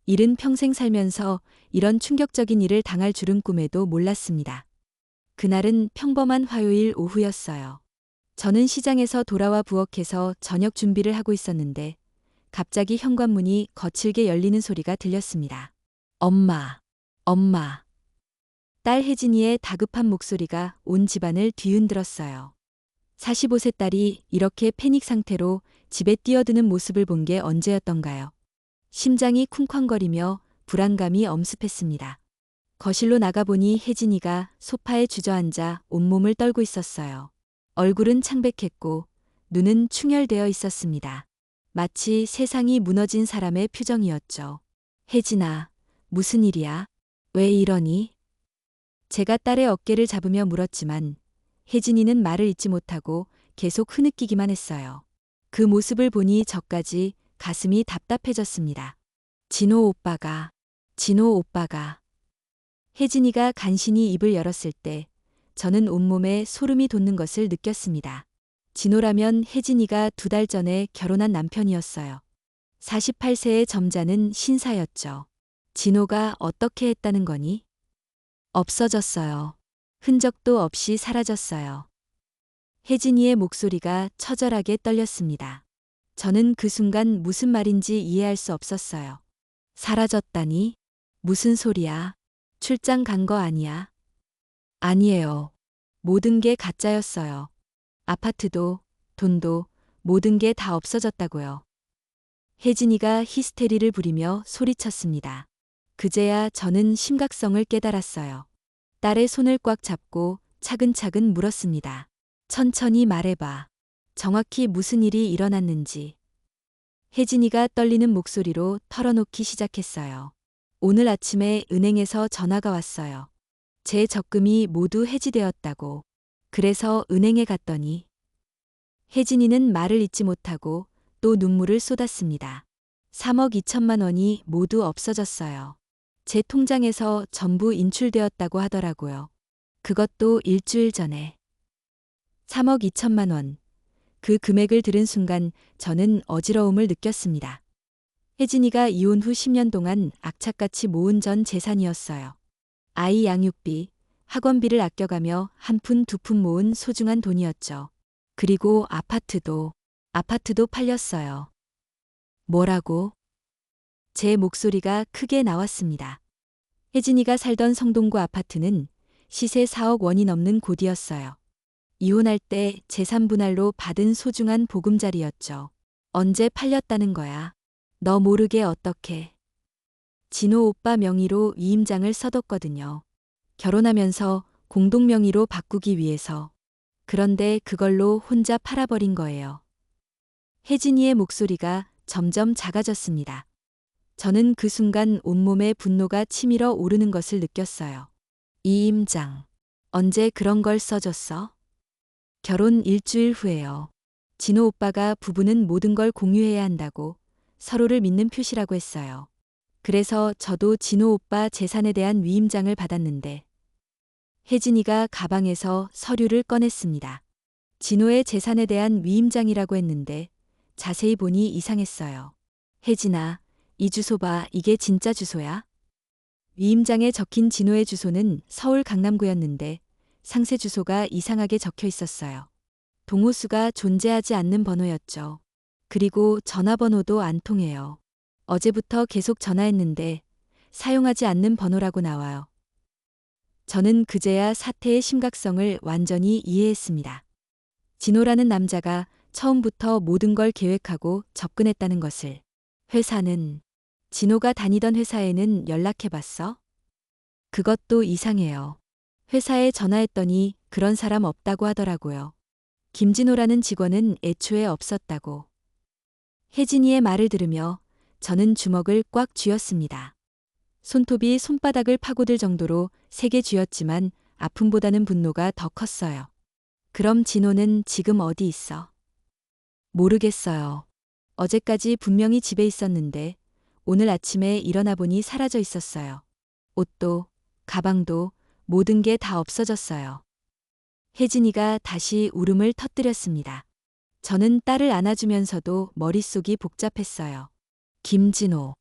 일은 평생 살면서 이런 충격적인 일을 당할 줄은 꿈에도 몰랐습니다. 그날은 평범한 화요일 오후였어요. 저는 시장에서 돌아와 부엌에서 저녁 준비를 하고 있었는데 갑자기 현관문이 거칠게 열리는 소리가 들렸습니다. 엄마, 엄마. 딸 혜진이의 다급한 목소리가 온 집안을 뒤흔들었어요. 45세 딸이 이렇게 패닉 상태로 집에 뛰어드는 모습을 본 게 언제였던가요? 심장이 쿵쾅거리며 불안감이 엄습했습니다. 거실로 나가보니 혜진이가 소파에 주저앉아 온몸을 떨고 있었어요. 얼굴은 창백했고 눈은 충혈되어 있었습니다. 마치 세상이 무너진 사람의 표정이었죠. 혜진아, 무슨 일이야? 왜 이러니? 제가 딸의 어깨를 잡으며 물었지만 혜진이는 말을 잇지 못하고 계속 흐느끼기만 했어요. 그 모습을 보니 저까지 가슴이 답답해졌습니다. 진호 오빠가. 혜진이가 간신히 입을 열었을 때 저는 온몸에 소름이 돋는 것을 느꼈습니다. 진호라면 혜진이가 2달 전에 결혼한 남편이었어요. 48세의 점잖은 신사였죠. 진호가 어떻게 했다는 거니? 없어졌어요. 흔적도 없이 사라졌어요. 혜진이의 목소리가 처절하게 떨렸습니다. 저는 그 순간 무슨 말인지 이해할 수 없었어요. 사라졌다니? 무슨 소리야? 출장 간 거 아니야? 아니에요. 모든 게 가짜였어요. 아파트도, 돈도, 모든 게 다 없어졌다고요. 혜진이가 히스테리를 부리며 소리쳤습니다. 그제야 저는 심각성을 깨달았어요. 딸의 손을 꽉 잡고 차근차근 물었습니다. 천천히 말해봐. 정확히 무슨 일이 일어났는지. 혜진이가 떨리는 목소리로 털어놓기 시작했어요. 오늘 아침에 은행에서 전화가 왔어요. 제 적금이 모두 해지되었다고. 그래서 은행에 갔더니 혜진이는 말을 잇지 못하고 또 눈물을 쏟았습니다. 3억 2천만 원이 모두 없어졌어요. 제 통장에서 전부 인출되었다고 하더라고요. 그것도 일주일 전에. 3억 2천만 원. 그 금액을 들은 순간 저는 어지러움을 느꼈습니다. 혜진이가 이혼 후 10년 동안 악착같이 모은 전 재산이었어요. 아이 양육비, 학원비를 아껴가며 한 푼 두 푼 모은 소중한 돈이었죠. 그리고 아파트도 팔렸어요. 뭐라고? 제 목소리가 크게 나왔습니다. 혜진이가 살던 성동구 아파트는 시세 4억 원이 넘는 곳이었어요. 이혼할 때 재산 분할로 받은 소중한 보금자리였죠. 언제 팔렸다는 거야? 너 모르게 어떻게? 진호 오빠 명의로 위임장을 써뒀거든요. 결혼하면서 공동 명의로 바꾸기 위해서. 그런데 그걸로 혼자 팔아버린 거예요. 혜진이의 목소리가 점점 작아졌습니다. 저는 그 순간 온몸에 분노가 치밀어 오르는 것을 느꼈어요. 이임장. 언제 그런 걸 써줬어? 결혼 일주일 후에요. 진호 오빠가 부부는 모든 걸 공유해야 한다고 서로를 믿는 표시라고 했어요. 그래서 저도 진호 오빠 재산에 대한 위임장을 받았는데 혜진이가 가방에서 서류를 꺼냈습니다. 진호의 재산에 대한 위임장이라고 했는데 자세히 보니 이상했어요. 혜진아, 이 주소 봐. 이게 진짜 주소야? 위임장에 적힌 진호의 주소는 서울 강남구였는데 상세 주소가 이상하게 적혀 있었어요. 동호수가 존재하지 않는 번호였죠. 그리고 전화번호도 안 통해요. 어제부터 계속 전화했는데 사용하지 않는 번호라고 나와요. 저는 그제야 사태의 심각성을 완전히 이해했습니다. 진호라는 남자가 처음부터 모든 걸 계획하고 접근했다는 것을. 회사는, 진호가 다니던 회사에는 연락해봤어? 그것도 이상해요. 회사에 전화했더니 그런 사람 없다고 하더라고요. 김진호라는 직원은 애초에 없었다고. 혜진이의 말을 들으며 저는 주먹을 꽉 쥐었습니다. 손톱이 손바닥을 파고들 정도로 세게 쥐었지만 아픔보다는 분노가 더 컸어요. 그럼 진호는 지금 어디 있어? 모르겠어요. 어제까지 분명히 집에 있었는데 오늘 아침에 일어나 보니 사라져 있었어요. 옷도, 가방도 모든 게 다 없어졌어요. 혜진이가 다시 울음을 터뜨렸습니다. 저는 딸을 안아주면서도 머릿속이 복잡했어요. 김진호.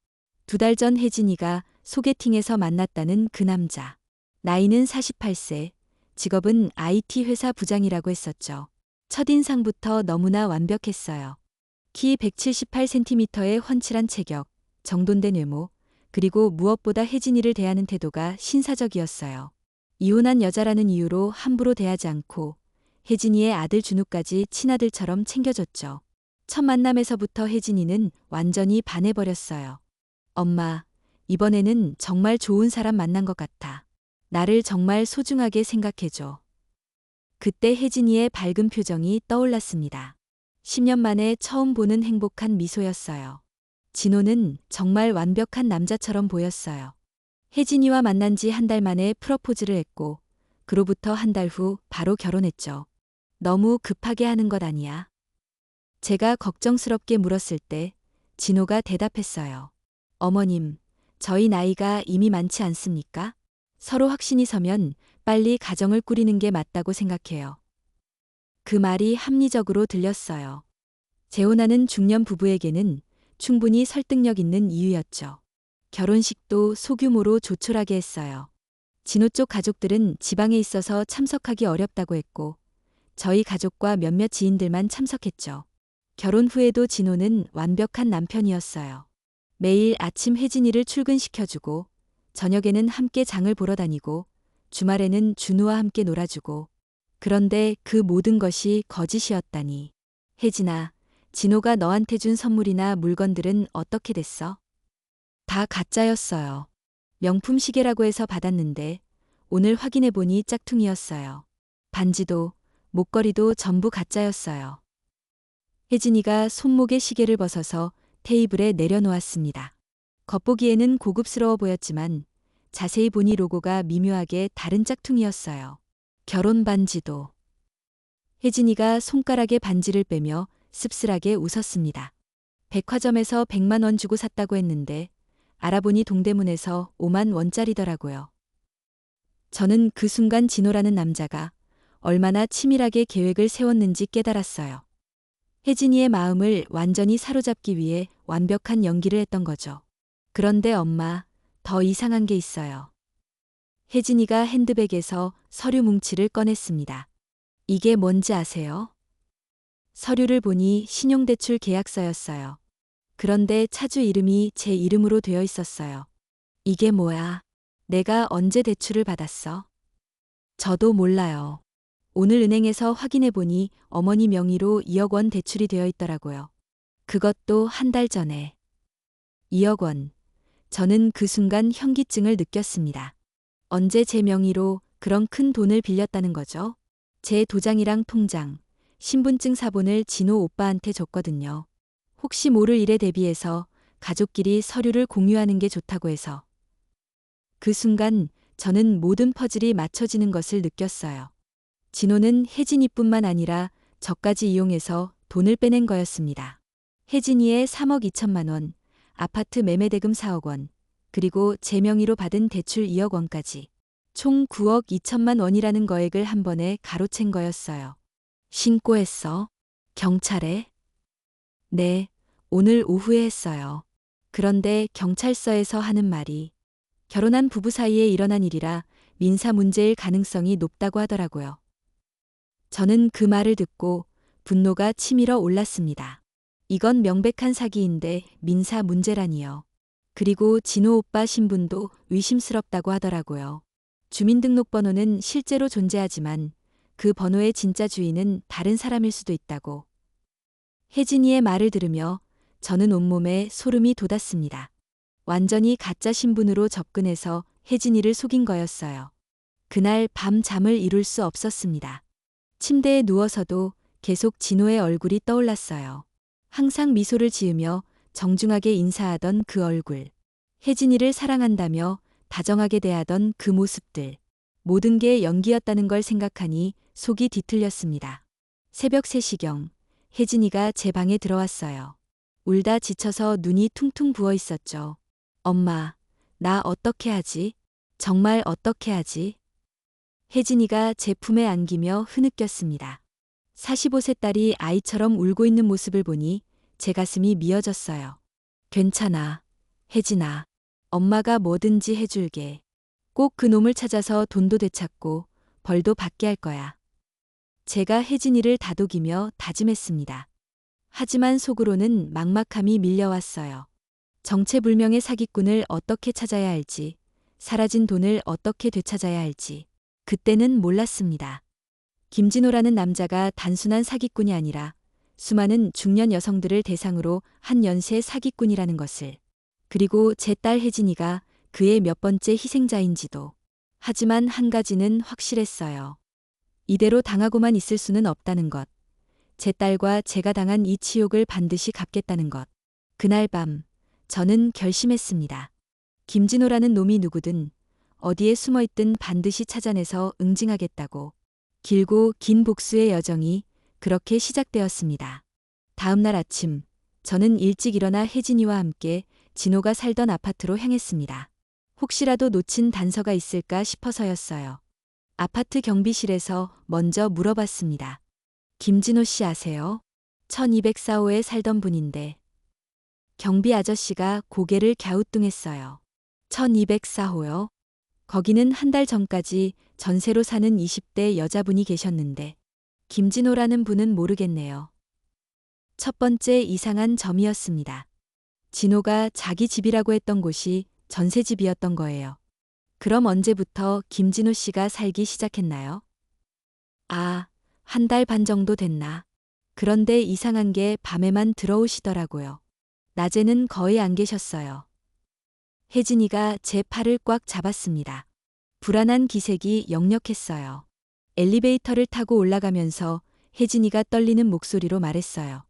2달 전 혜진이가 소개팅에서 만났다는 그 남자. 나이는 48세, 직업은 IT 회사 부장이라고 했었죠. 첫인상부터 너무나 완벽했어요. 키 178cm의 훤칠한 체격, 정돈된 외모, 그리고 무엇보다 혜진이를 대하는 태도가 신사적이었어요. 이혼한 여자라는 이유로 함부로 대하지 않고 혜진이의 아들 준우까지 친아들처럼 챙겨줬죠. 첫 만남에서부터 혜진이는 완전히 반해버렸어요. 엄마, 이번에는 정말 좋은 사람 만난 것 같아. 나를 정말 소중하게 생각해줘. 그때 혜진이의 밝은 표정이 떠올랐습니다. 10년 만에 처음 보는 행복한 미소였어요. 진호는 정말 완벽한 남자처럼 보였어요. 혜진이와 만난 지 한 달 만에 프러포즈를 했고, 그로부터 한 달 후 바로 결혼했죠. 너무 급하게 하는 것 아니야? 제가 걱정스럽게 물었을 때 진호가 대답했어요. 어머님, 저희 나이가 이미 많지 않습니까? 서로 확신이 서면 빨리 가정을 꾸리는 게 맞다고 생각해요. 그 말이 합리적으로 들렸어요. 재혼하는 중년 부부에게는 충분히 설득력 있는 이유였죠. 결혼식도 소규모로 조촐하게 했어요. 진호 쪽 가족들은 지방에 있어서 참석하기 어렵다고 했고, 저희 가족과 몇몇 지인들만 참석했죠. 결혼 후에도 진호는 완벽한 남편이었어요. 매일 아침 혜진이를 출근시켜주고, 저녁에는 함께 장을 보러 다니고, 주말에는 준우와 함께 놀아주고. 그런데 그 모든 것이 거짓이었다니. 혜진아, 진호가 너한테 준 선물이나 물건들은 어떻게 됐어? 다 가짜였어요. 명품 시계라고 해서 받았는데 오늘 확인해보니 짝퉁이었어요. 반지도 목걸이도 전부 가짜였어요. 혜진이가 손목에 시계를 벗어서 테이블에 내려놓았습니다. 겉보기에는 고급스러워 보였지만 자세히 보니 로고가 미묘하게 다른 짝퉁이었어요. 결혼 반지도. 혜진이가 손가락에 반지를 빼며 씁쓸하게 웃었습니다. 백화점에서 100만 원 주고 샀다고 했는데 알아보니 동대문에서 5만 원짜리더라고요. 저는 그 순간 진호라는 남자가 얼마나 치밀하게 계획을 세웠는지 깨달았어요. 혜진이의 마음을 완전히 사로잡기 위해 완벽한 연기를 했던 거죠. 그런데 엄마, 더 이상한 게 있어요. 혜진이가 핸드백에서 서류 뭉치를 꺼냈습니다. 이게 뭔지 아세요? 서류를 보니 신용대출 계약서였어요. 그런데 차주 이름이 제 이름으로 되어 있었어요. 이게 뭐야? 내가 언제 대출을 받았어? 저도 몰라요. 오늘 은행에서 확인해 보니 어머니 명의로 2억 원 대출이 되어 있더라고요. 그것도 한 달 전에. 2억 원. 저는 그 순간 현기증을 느꼈습니다. 언제 제 명의로 그런 큰 돈을 빌렸다는 거죠? 제 도장이랑 통장, 신분증 사본을 진호 오빠한테 줬거든요. 혹시 모를 일에 대비해서 가족끼리 서류를 공유하는 게 좋다고 해서. 그 순간 저는 모든 퍼즐이 맞춰지는 것을 느꼈어요. 진호는 혜진이뿐만 아니라 저까지 이용해서 돈을 빼낸 거였습니다. 혜진이의 3억 2천만 원, 아파트 매매대금 4억 원, 그리고 제 명의로 받은 대출 2억 원까지. 총 9억 2천만 원이라는 거액을 한 번에 가로챈 거였어요. 신고했어? 경찰에? 네, 오늘 오후에 했어요. 그런데 경찰서에서 하는 말이 결혼한 부부 사이에 일어난 일이라 민사 문제일 가능성이 높다고 하더라고요. 저는 그 말을 듣고 분노가 치밀어 올랐습니다. 이건 명백한 사기인데 민사 문제라니요. 그리고 진호 오빠 신분도 의심스럽다고 하더라고요. 주민등록번호는 실제로 존재하지만 그 번호의 진짜 주인은 다른 사람일 수도 있다고. 혜진이의 말을 들으며 저는 온몸에 소름이 돋았습니다. 완전히 가짜 신분으로 접근해서 혜진이를 속인 거였어요. 그날 밤 잠을 이룰 수 없었습니다. 침대에 누워서도 계속 진호의 얼굴이 떠올랐어요. 항상 미소를 지으며 정중하게 인사하던 그 얼굴. 혜진이를 사랑한다며 다정하게 대하던 그 모습들. 모든 게 연기였다는 걸 생각하니 속이 뒤틀렸습니다. 새벽 3시경 혜진이가 제 방에 들어왔어요. 울다 지쳐서 눈이 퉁퉁 부어 있었죠. 엄마, 나 어떻게 하지? 정말 어떻게 하지? 혜진이가 제 품에 안기며 흐느꼈습니다. 45세 딸이 아이처럼 울고 있는 모습을 보니 제 가슴이 미어졌어요. 괜찮아. 혜진아, 엄마가 뭐든지 해줄게. 꼭 그 놈을 찾아서 돈도 되찾고 벌도 받게 할 거야. 제가 혜진이를 다독이며 다짐했습니다. 하지만 속으로는 막막함이 밀려왔어요. 정체불명의 사기꾼을 어떻게 찾아야 할지, 사라진 돈을 어떻게 되찾아야 할지, 그때는 몰랐습니다. 김진호라는 남자가 단순한 사기꾼이 아니라 수많은 중년 여성들을 대상으로 한 연쇄 사기꾼이라는 것을, 그리고 제 딸 혜진이가 그의 몇 번째 희생자인지도. 하지만 한 가지는 확실했어요. 이대로 당하고만 있을 수는 없다는 것. 제 딸과 제가 당한 이 치욕을 반드시 갚겠다는 것. 그날 밤, 저는 결심했습니다. 김진호라는 놈이 누구든 어디에 숨어있든 반드시 찾아내서 응징하겠다고. 길고 긴 복수의 여정이 그렇게 시작되었습니다. 다음 날 아침, 저는 일찍 일어나 혜진이와 함께 진호가 살던 아파트로 향했습니다. 혹시라도 놓친 단서가 있을까 싶어서였어요. 아파트 경비실에서 먼저 물어봤습니다. 김진호 씨 아세요? 1204호에 살던 분인데. 경비 아저씨가 고개를 갸우뚱했어요. 1204호요? 거기는 한 달 전까지 전세로 사는 20대 여자분이 계셨는데 김진호라는 분은 모르겠네요. 첫 번째 이상한 점이었습니다. 진호가 자기 집이라고 했던 곳이 전세집이었던 거예요. 그럼 언제부터 김진호 씨가 살기 시작했나요? 아, 한 달 반 정도 됐나. 그런데 이상한 게 밤에만 들어오시더라고요. 낮에는 거의 안 계셨어요. 혜진이가 제 팔을 꽉 잡았습니다. 불안한 기색이 역력했어요. 엘리베이터를 타고 올라가면서 혜진이가 떨리는 목소리로 말했어요.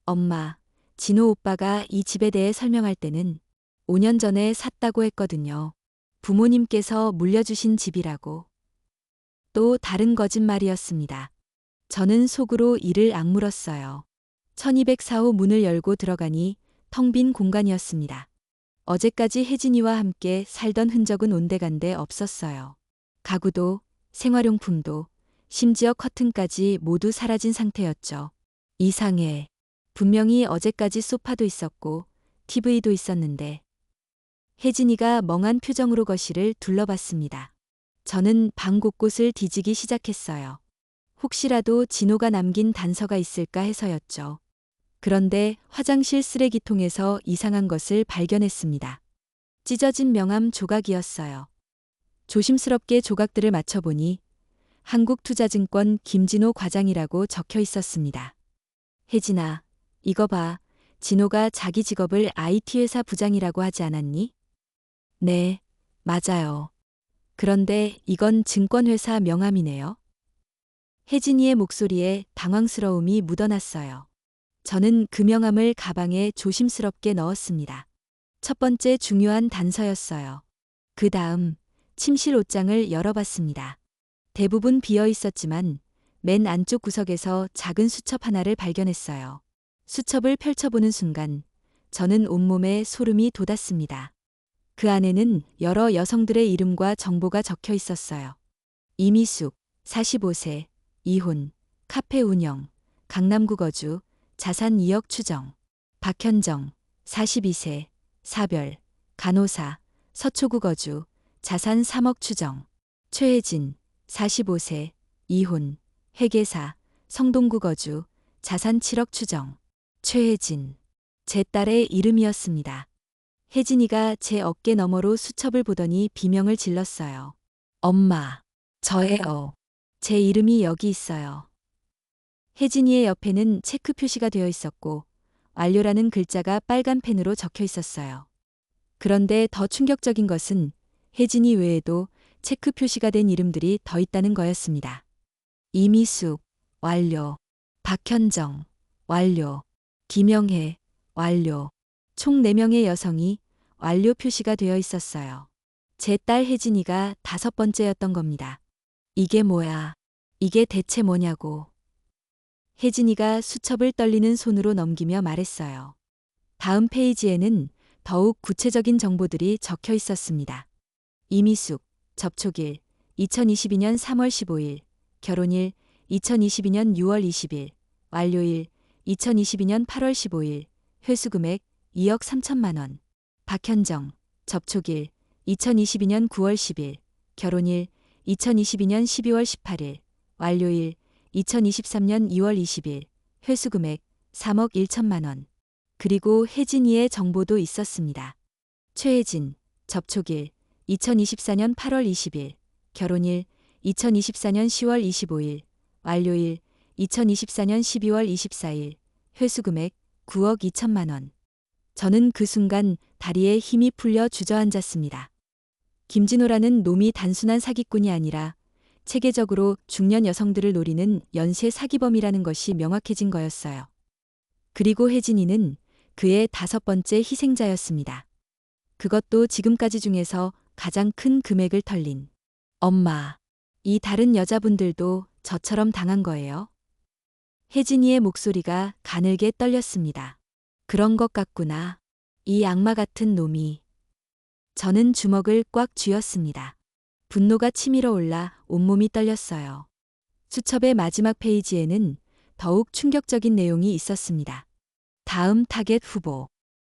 엄마, 진호 오빠가 이 집에 대해 설명할 때는 5년 전에 샀다고 했거든요. 부모님께서 물려주신 집이라고. 또 다른 거짓말이었습니다. 저는 속으로 이를 악물었어요. 1204호 문을 열고 들어가니 텅 빈 공간이었습니다. 어제까지 혜진이와 함께 살던 흔적은 온데간데 없었어요. 가구도, 생활용품도, 심지어 커튼까지 모두 사라진 상태였죠. 이상해. 분명히 어제까지 소파도 있었고 TV도 있었는데. 혜진이가 멍한 표정으로 거실을 둘러봤습니다. 저는 방 곳곳을 뒤지기 시작했어요. 혹시라도 진호가 남긴 단서가 있을까 해서였죠. 그런데 화장실 쓰레기통에서 이상한 것을 발견했습니다. 찢어진 명함 조각이었어요. 조심스럽게 조각들을 맞춰보니 한국투자증권 김진호 과장이라고 적혀 있었습니다. 혜진아, 이거 봐. 진호가 자기 직업을 IT 회사 부장이라고 하지 않았니? 네, 맞아요. 그런데 이건 증권회사 명함이네요. 혜진이의 목소리에 당황스러움이 묻어났어요. 저는 그 명함을 가방에 조심스럽게 넣었습니다. 첫 번째 중요한 단서였어요. 그 다음 침실 옷장을 열어봤습니다. 대부분 비어 있었지만 맨 안쪽 구석에서 작은 수첩 하나를 발견했어요. 수첩을 펼쳐보는 순간 저는 온몸에 소름이 돋았습니다. 그 안에는 여러 여성들의 이름과 정보가 적혀 있었어요. 이미숙, 45세, 이혼, 카페 운영, 강남구 거주, 자산 2억 추정. 박현정, 42세, 사별, 간호사, 서초구 거주, 자산 3억 추정. 최혜진, 45세, 이혼, 회계사, 성동구 거주, 자산 7억 추정. 최혜진, 제 딸의 이름이었습니다. 혜진이가 제 어깨 너머로 수첩을 보더니 비명을 질렀어요. 엄마, 저예요. 제 이름이 여기 있어요. 혜진이의 옆에는 체크 표시가 되어 있었고 완료라는 글자가 빨간 펜으로 적혀 있었어요. 그런데 더 충격적인 것은 혜진이 외에도 체크 표시가 된 이름들이 더 있다는 거였습니다. 이미숙, 완료. 박현정, 완료. 김영혜, 완료. 총 4명의 여성이 완료 표시가 되어 있었어요. 제 딸 혜진이가 5번째였던 겁니다. 이게 뭐야? 이게 대체 뭐냐고. 혜진이가 수첩을 떨리는 손으로 넘기며 말했어요. 다음 페이지에는 더욱 구체적인 정보들이 적혀 있었습니다. 이미숙, 접촉일, 2022년 3월 15일, 결혼일, 2022년 6월 20일, 완료일, 2022년 8월 15일, 회수금액 2억 3천만 원. 박현정, 접촉일, 2022년 9월 10일, 결혼일, 2022년 12월 18일, 완료일, 2023년 2월 20일, 회수금액, 3억 1천만 원. 그리고 혜진이의 정보도 있었습니다. 최혜진, 접촉일, 2024년 8월 20일, 결혼일, 2024년 10월 25일, 완료일, 2024년 12월 24일, 회수금액, 9억 2천만 원. 저는 그 순간 다리에 힘이 풀려 주저앉았습니다. 김진호라는 놈이 단순한 사기꾼이 아니라 체계적으로 중년 여성들을 노리는 연쇄 사기범이라는 것이 명확해진 거였어요. 그리고 혜진이는 그의 5번째 희생자였습니다. 그것도 지금까지 중에서 가장 큰 금액을 털린. 엄마, 이 다른 여자분들도 저처럼 당한 거예요? 혜진이의 목소리가 가늘게 떨렸습니다. 그런 것 같구나. 이 악마 같은 놈이. 저는 주먹을 꽉 쥐었습니다. 분노가 치밀어 올라 온몸이 떨렸어요. 수첩의 마지막 페이지에는 더욱 충격적인 내용이 있었습니다. 다음 타겟 후보.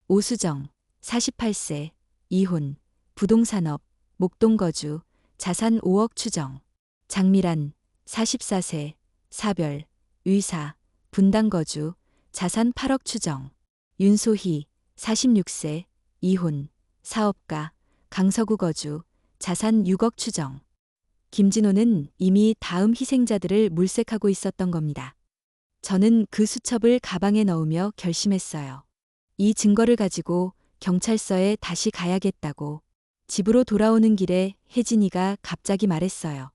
오수정, 48세, 이혼, 부동산업, 목동거주, 자산 5억 추정. 장미란, 44세, 사별, 의사, 분당거주, 자산 8억 추정. 윤소희, 46세, 이혼, 사업가, 강서구 거주, 자산 6억 추정. 김진호는 이미 다음 희생자들을 물색하고 있었던 겁니다. 저는 그 수첩을 가방에 넣으며 결심했어요. 이 증거를 가지고 경찰서에 다시 가야겠다고. 집으로 돌아오는 길에 혜진이가 갑자기 말했어요.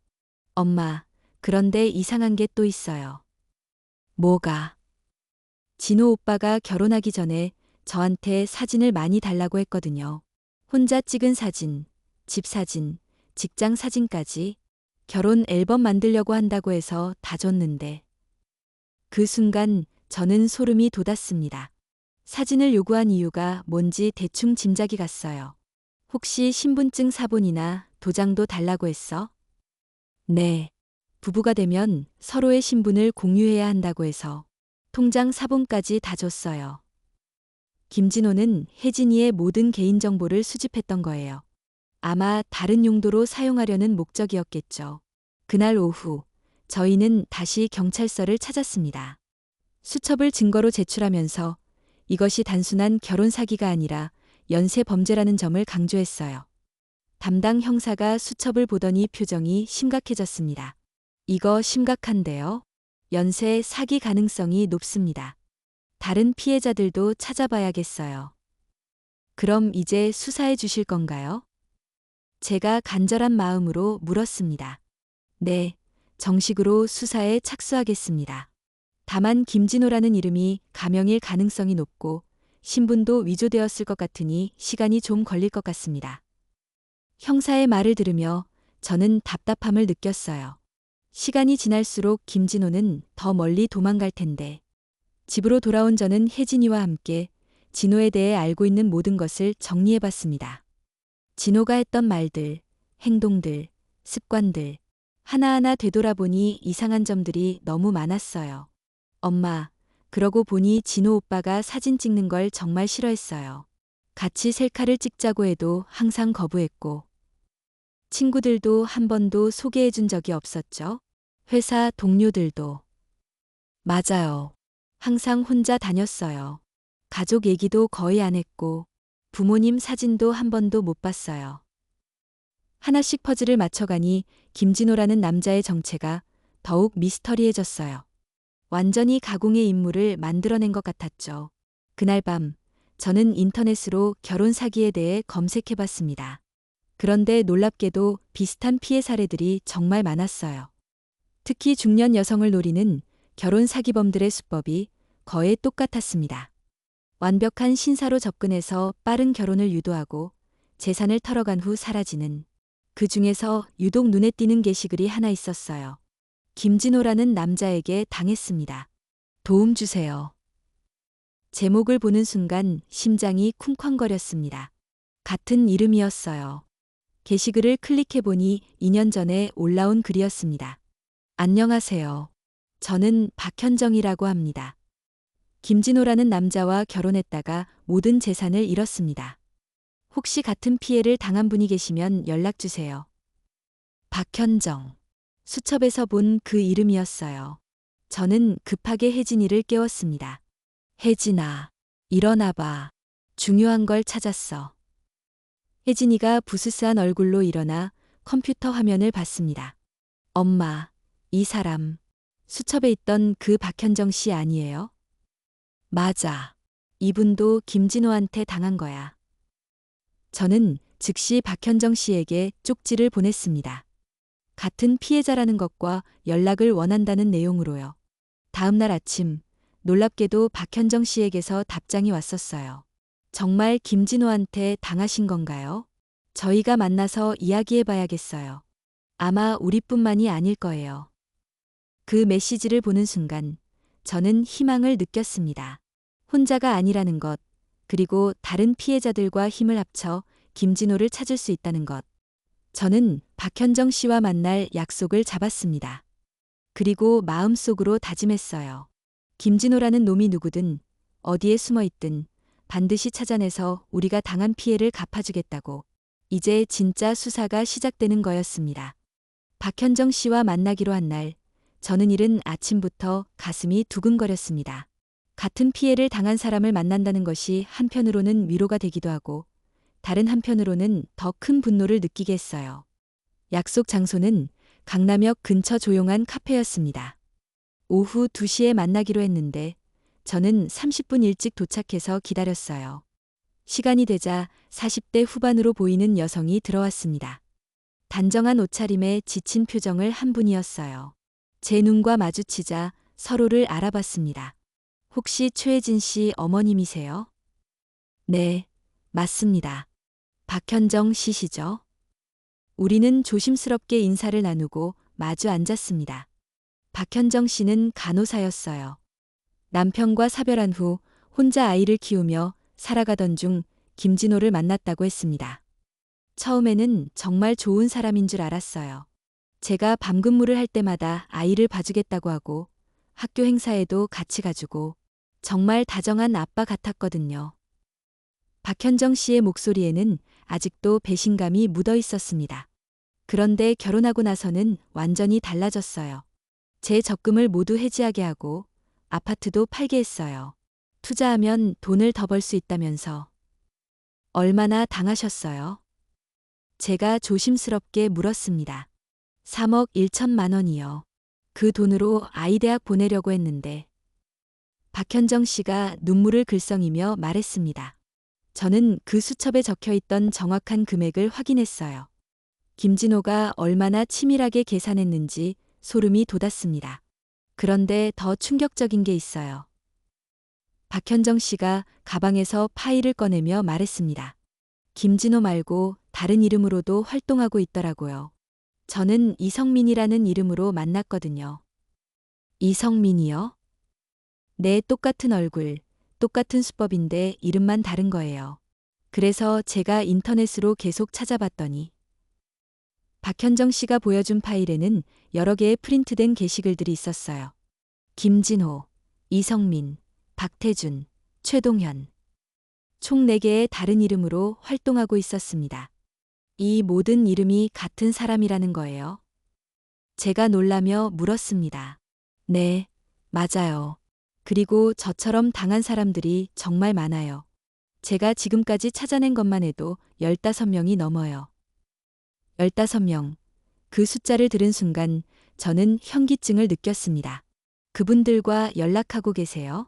엄마, 그런데 이상한 게 또 있어요. 뭐가? 진호 오빠가 결혼하기 전에 저한테 사진을 많이 달라고 했거든요. 혼자 찍은 사진, 집 사진, 직장 사진까지 결혼 앨범 만들려고 한다고 해서 다 줬는데. 그 순간 저는 소름이 돋았습니다. 사진을 요구한 이유가 뭔지 대충 짐작이 갔어요. 혹시 신분증 사본이나 도장도 달라고 했어? 네. 부부가 되면 서로의 신분을 공유해야 한다고 해서 통장 사본까지 다 줬어요. 김진호는 혜진이의 모든 개인정보를 수집했던 거예요. 아마 다른 용도로 사용하려는 목적이었겠죠. 그날 오후, 저희는 다시 경찰서를 찾았습니다. 수첩을 증거로 제출하면서 이것이 단순한 결혼 사기가 아니라 연쇄 범죄라는 점을 강조했어요. 담당 형사가 수첩을 보더니 표정이 심각해졌습니다. 이거 심각한데요? 연쇄 사기 가능성이 높습니다. 다른 피해자들도 찾아봐야겠어요. 그럼 이제 수사해 주실 건가요? 제가 간절한 마음으로 물었습니다. 네, 정식으로 수사에 착수하겠습니다. 다만 김진호라는 이름이 가명일 가능성이 높고 신분도 위조되었을 것 같으니 시간이 좀 걸릴 것 같습니다. 형사의 말을 들으며 저는 답답함을 느꼈어요. 시간이 지날수록 김진호는 더 멀리 도망갈 텐데. 집으로 돌아온 저는 혜진이와 함께 진호에 대해 알고 있는 모든 것을 정리해봤습니다. 진호가 했던 말들, 행동들, 습관들, 하나하나 되돌아보니 이상한 점들이 너무 많았어요. 엄마, 그러고 보니 진호 오빠가 사진 찍는 걸 정말 싫어했어요. 같이 셀카를 찍자고 해도 항상 거부했고. 친구들도 한 번도 소개해준 적이 없었죠. 회사 동료들도. 맞아요. 항상 혼자 다녔어요. 가족 얘기도 거의 안 했고 부모님 사진도 한 번도 못 봤어요. 하나씩 퍼즐을 맞춰가니 김진호라는 남자의 정체가 더욱 미스터리해졌어요. 완전히 가공의 인물을 만들어낸 것 같았죠. 그날 밤 저는 인터넷으로 결혼 사기에 대해 검색해봤습니다. 그런데 놀랍게도 비슷한 피해 사례들이 정말 많았어요. 특히 중년 여성을 노리는 결혼 사기범들의 수법이 거의 똑같았습니다. 완벽한 신사로 접근해서 빠른 결혼을 유도하고 재산을 털어간 후 사라지는. 그 중에서 유독 눈에 띄는 게시글이 하나 있었어요. 김진호라는 남자에게 당했습니다. 도움 주세요. 제목을 보는 순간 심장이 쿵쾅거렸습니다. 같은 이름이었어요. 게시글을 클릭해보니 2년 전에 올라온 글이었습니다. 안녕하세요. 저는 박현정이라고 합니다. 김진호라는 남자와 결혼했다가 모든 재산을 잃었습니다. 혹시 같은 피해를 당한 분이 계시면 연락 주세요. 박현정. 수첩에서 본 그 이름이었어요. 저는 급하게 혜진이를 깨웠습니다. 혜진아, 일어나 봐. 중요한 걸 찾았어. 혜진이가 부스스한 얼굴로 일어나 컴퓨터 화면을 봤습니다. 엄마, 이 사람, 수첩에 있던 그 박현정 씨 아니에요? 맞아. 이분도 김진호한테 당한 거야. 저는 즉시 박현정 씨에게 쪽지를 보냈습니다. 같은 피해자라는 것과 연락을 원한다는 내용으로요. 다음 날 아침, 놀랍게도 박현정 씨에게서 답장이 왔었어요. 정말 김진호한테 당하신 건가요? 저희가 만나서 이야기해 봐야겠어요. 아마 우리뿐만이 아닐 거예요. 그 메시지를 보는 순간 저는 희망을 느꼈습니다. 혼자가 아니라는 것, 그리고 다른 피해자들과 힘을 합쳐 김진호를 찾을 수 있다는 것. 저는 박현정 씨와 만날 약속을 잡았습니다. 그리고 마음속으로 다짐했어요. 김진호라는 놈이 누구든 어디에 숨어 있든 반드시 찾아내서 우리가 당한 피해를 갚아주겠다고. 이제 진짜 수사가 시작되는 거였습니다. 박현정 씨와 만나기로 한 날, 저는 이른 아침부터 가슴이 두근거렸습니다. 같은 피해를 당한 사람을 만난다는 것이 한편으로는 위로가 되기도 하고 다른 한편으로는 더 큰 분노를 느끼게 했어요. 약속 장소는 강남역 근처 조용한 카페였습니다. 오후 2시에 만나기로 했는데 저는 30분 일찍 도착해서 기다렸어요. 시간이 되자 40대 후반으로 보이는 여성이 들어왔습니다. 단정한 옷차림에 지친 표정을 한 분이었어요. 제 눈과 마주치자 서로를 알아봤습니다. 혹시 최혜진 씨 어머님이세요? 네, 맞습니다. 박현정 씨시죠? 우리는 조심스럽게 인사를 나누고 마주 앉았습니다. 박현정 씨는 간호사였어요. 남편과 사별한 후 혼자 아이를 키우며 살아가던 중 김진호를 만났다고 했습니다. 처음에는 정말 좋은 사람인 줄 알았어요. 제가 밤 근무를 할 때마다 아이를 봐주겠다고 하고 학교 행사에도 같이 가주고 정말 다정한 아빠 같았거든요. 박현정 씨의 목소리에는 아직도 배신감이 묻어 있었습니다. 그런데 결혼하고 나서는 완전히 달라졌어요. 제 적금을 모두 해지하게 하고 아파트도 팔게 했어요. 투자하면 돈을 더 벌 수 있다면서. 얼마나 당하셨어요? 제가 조심스럽게 물었습니다. 3억 1천만 원이요. 그 돈으로 아이 대학 보내려고 했는데. 박현정 씨가 눈물을 글썽이며 말했습니다. 저는 그 수첩에 적혀 있던 정확한 금액을 확인했어요. 김진호가 얼마나 치밀하게 계산했는지 소름이 돋았습니다. 그런데 더 충격적인 게 있어요. 박현정 씨가 가방에서 파일을 꺼내며 말했습니다. 김진호 말고 다른 이름으로도 활동하고 있더라고요. 저는 이성민이라는 이름으로 만났거든요. 이성민이요? 네, 똑같은 얼굴, 똑같은 수법인데 이름만 다른 거예요. 그래서 제가 인터넷으로 계속 찾아봤더니 박현정 씨가 보여준 파일에는 여러 개의 프린트된 게시글들이 있었어요. 김진호, 이성민, 박태준, 최동현. 총 4개의 다른 이름으로 활동하고 있었습니다. 이 모든 이름이 같은 사람이라는 거예요. 제가 놀라며 물었습니다. 네, 맞아요. 그리고 저처럼 당한 사람들이 정말 많아요. 제가 지금까지 찾아낸 것만 해도 15명이 넘어요. 15명. 그 숫자를 들은 순간 저는 현기증을 느꼈습니다. 그분들과 연락하고 계세요?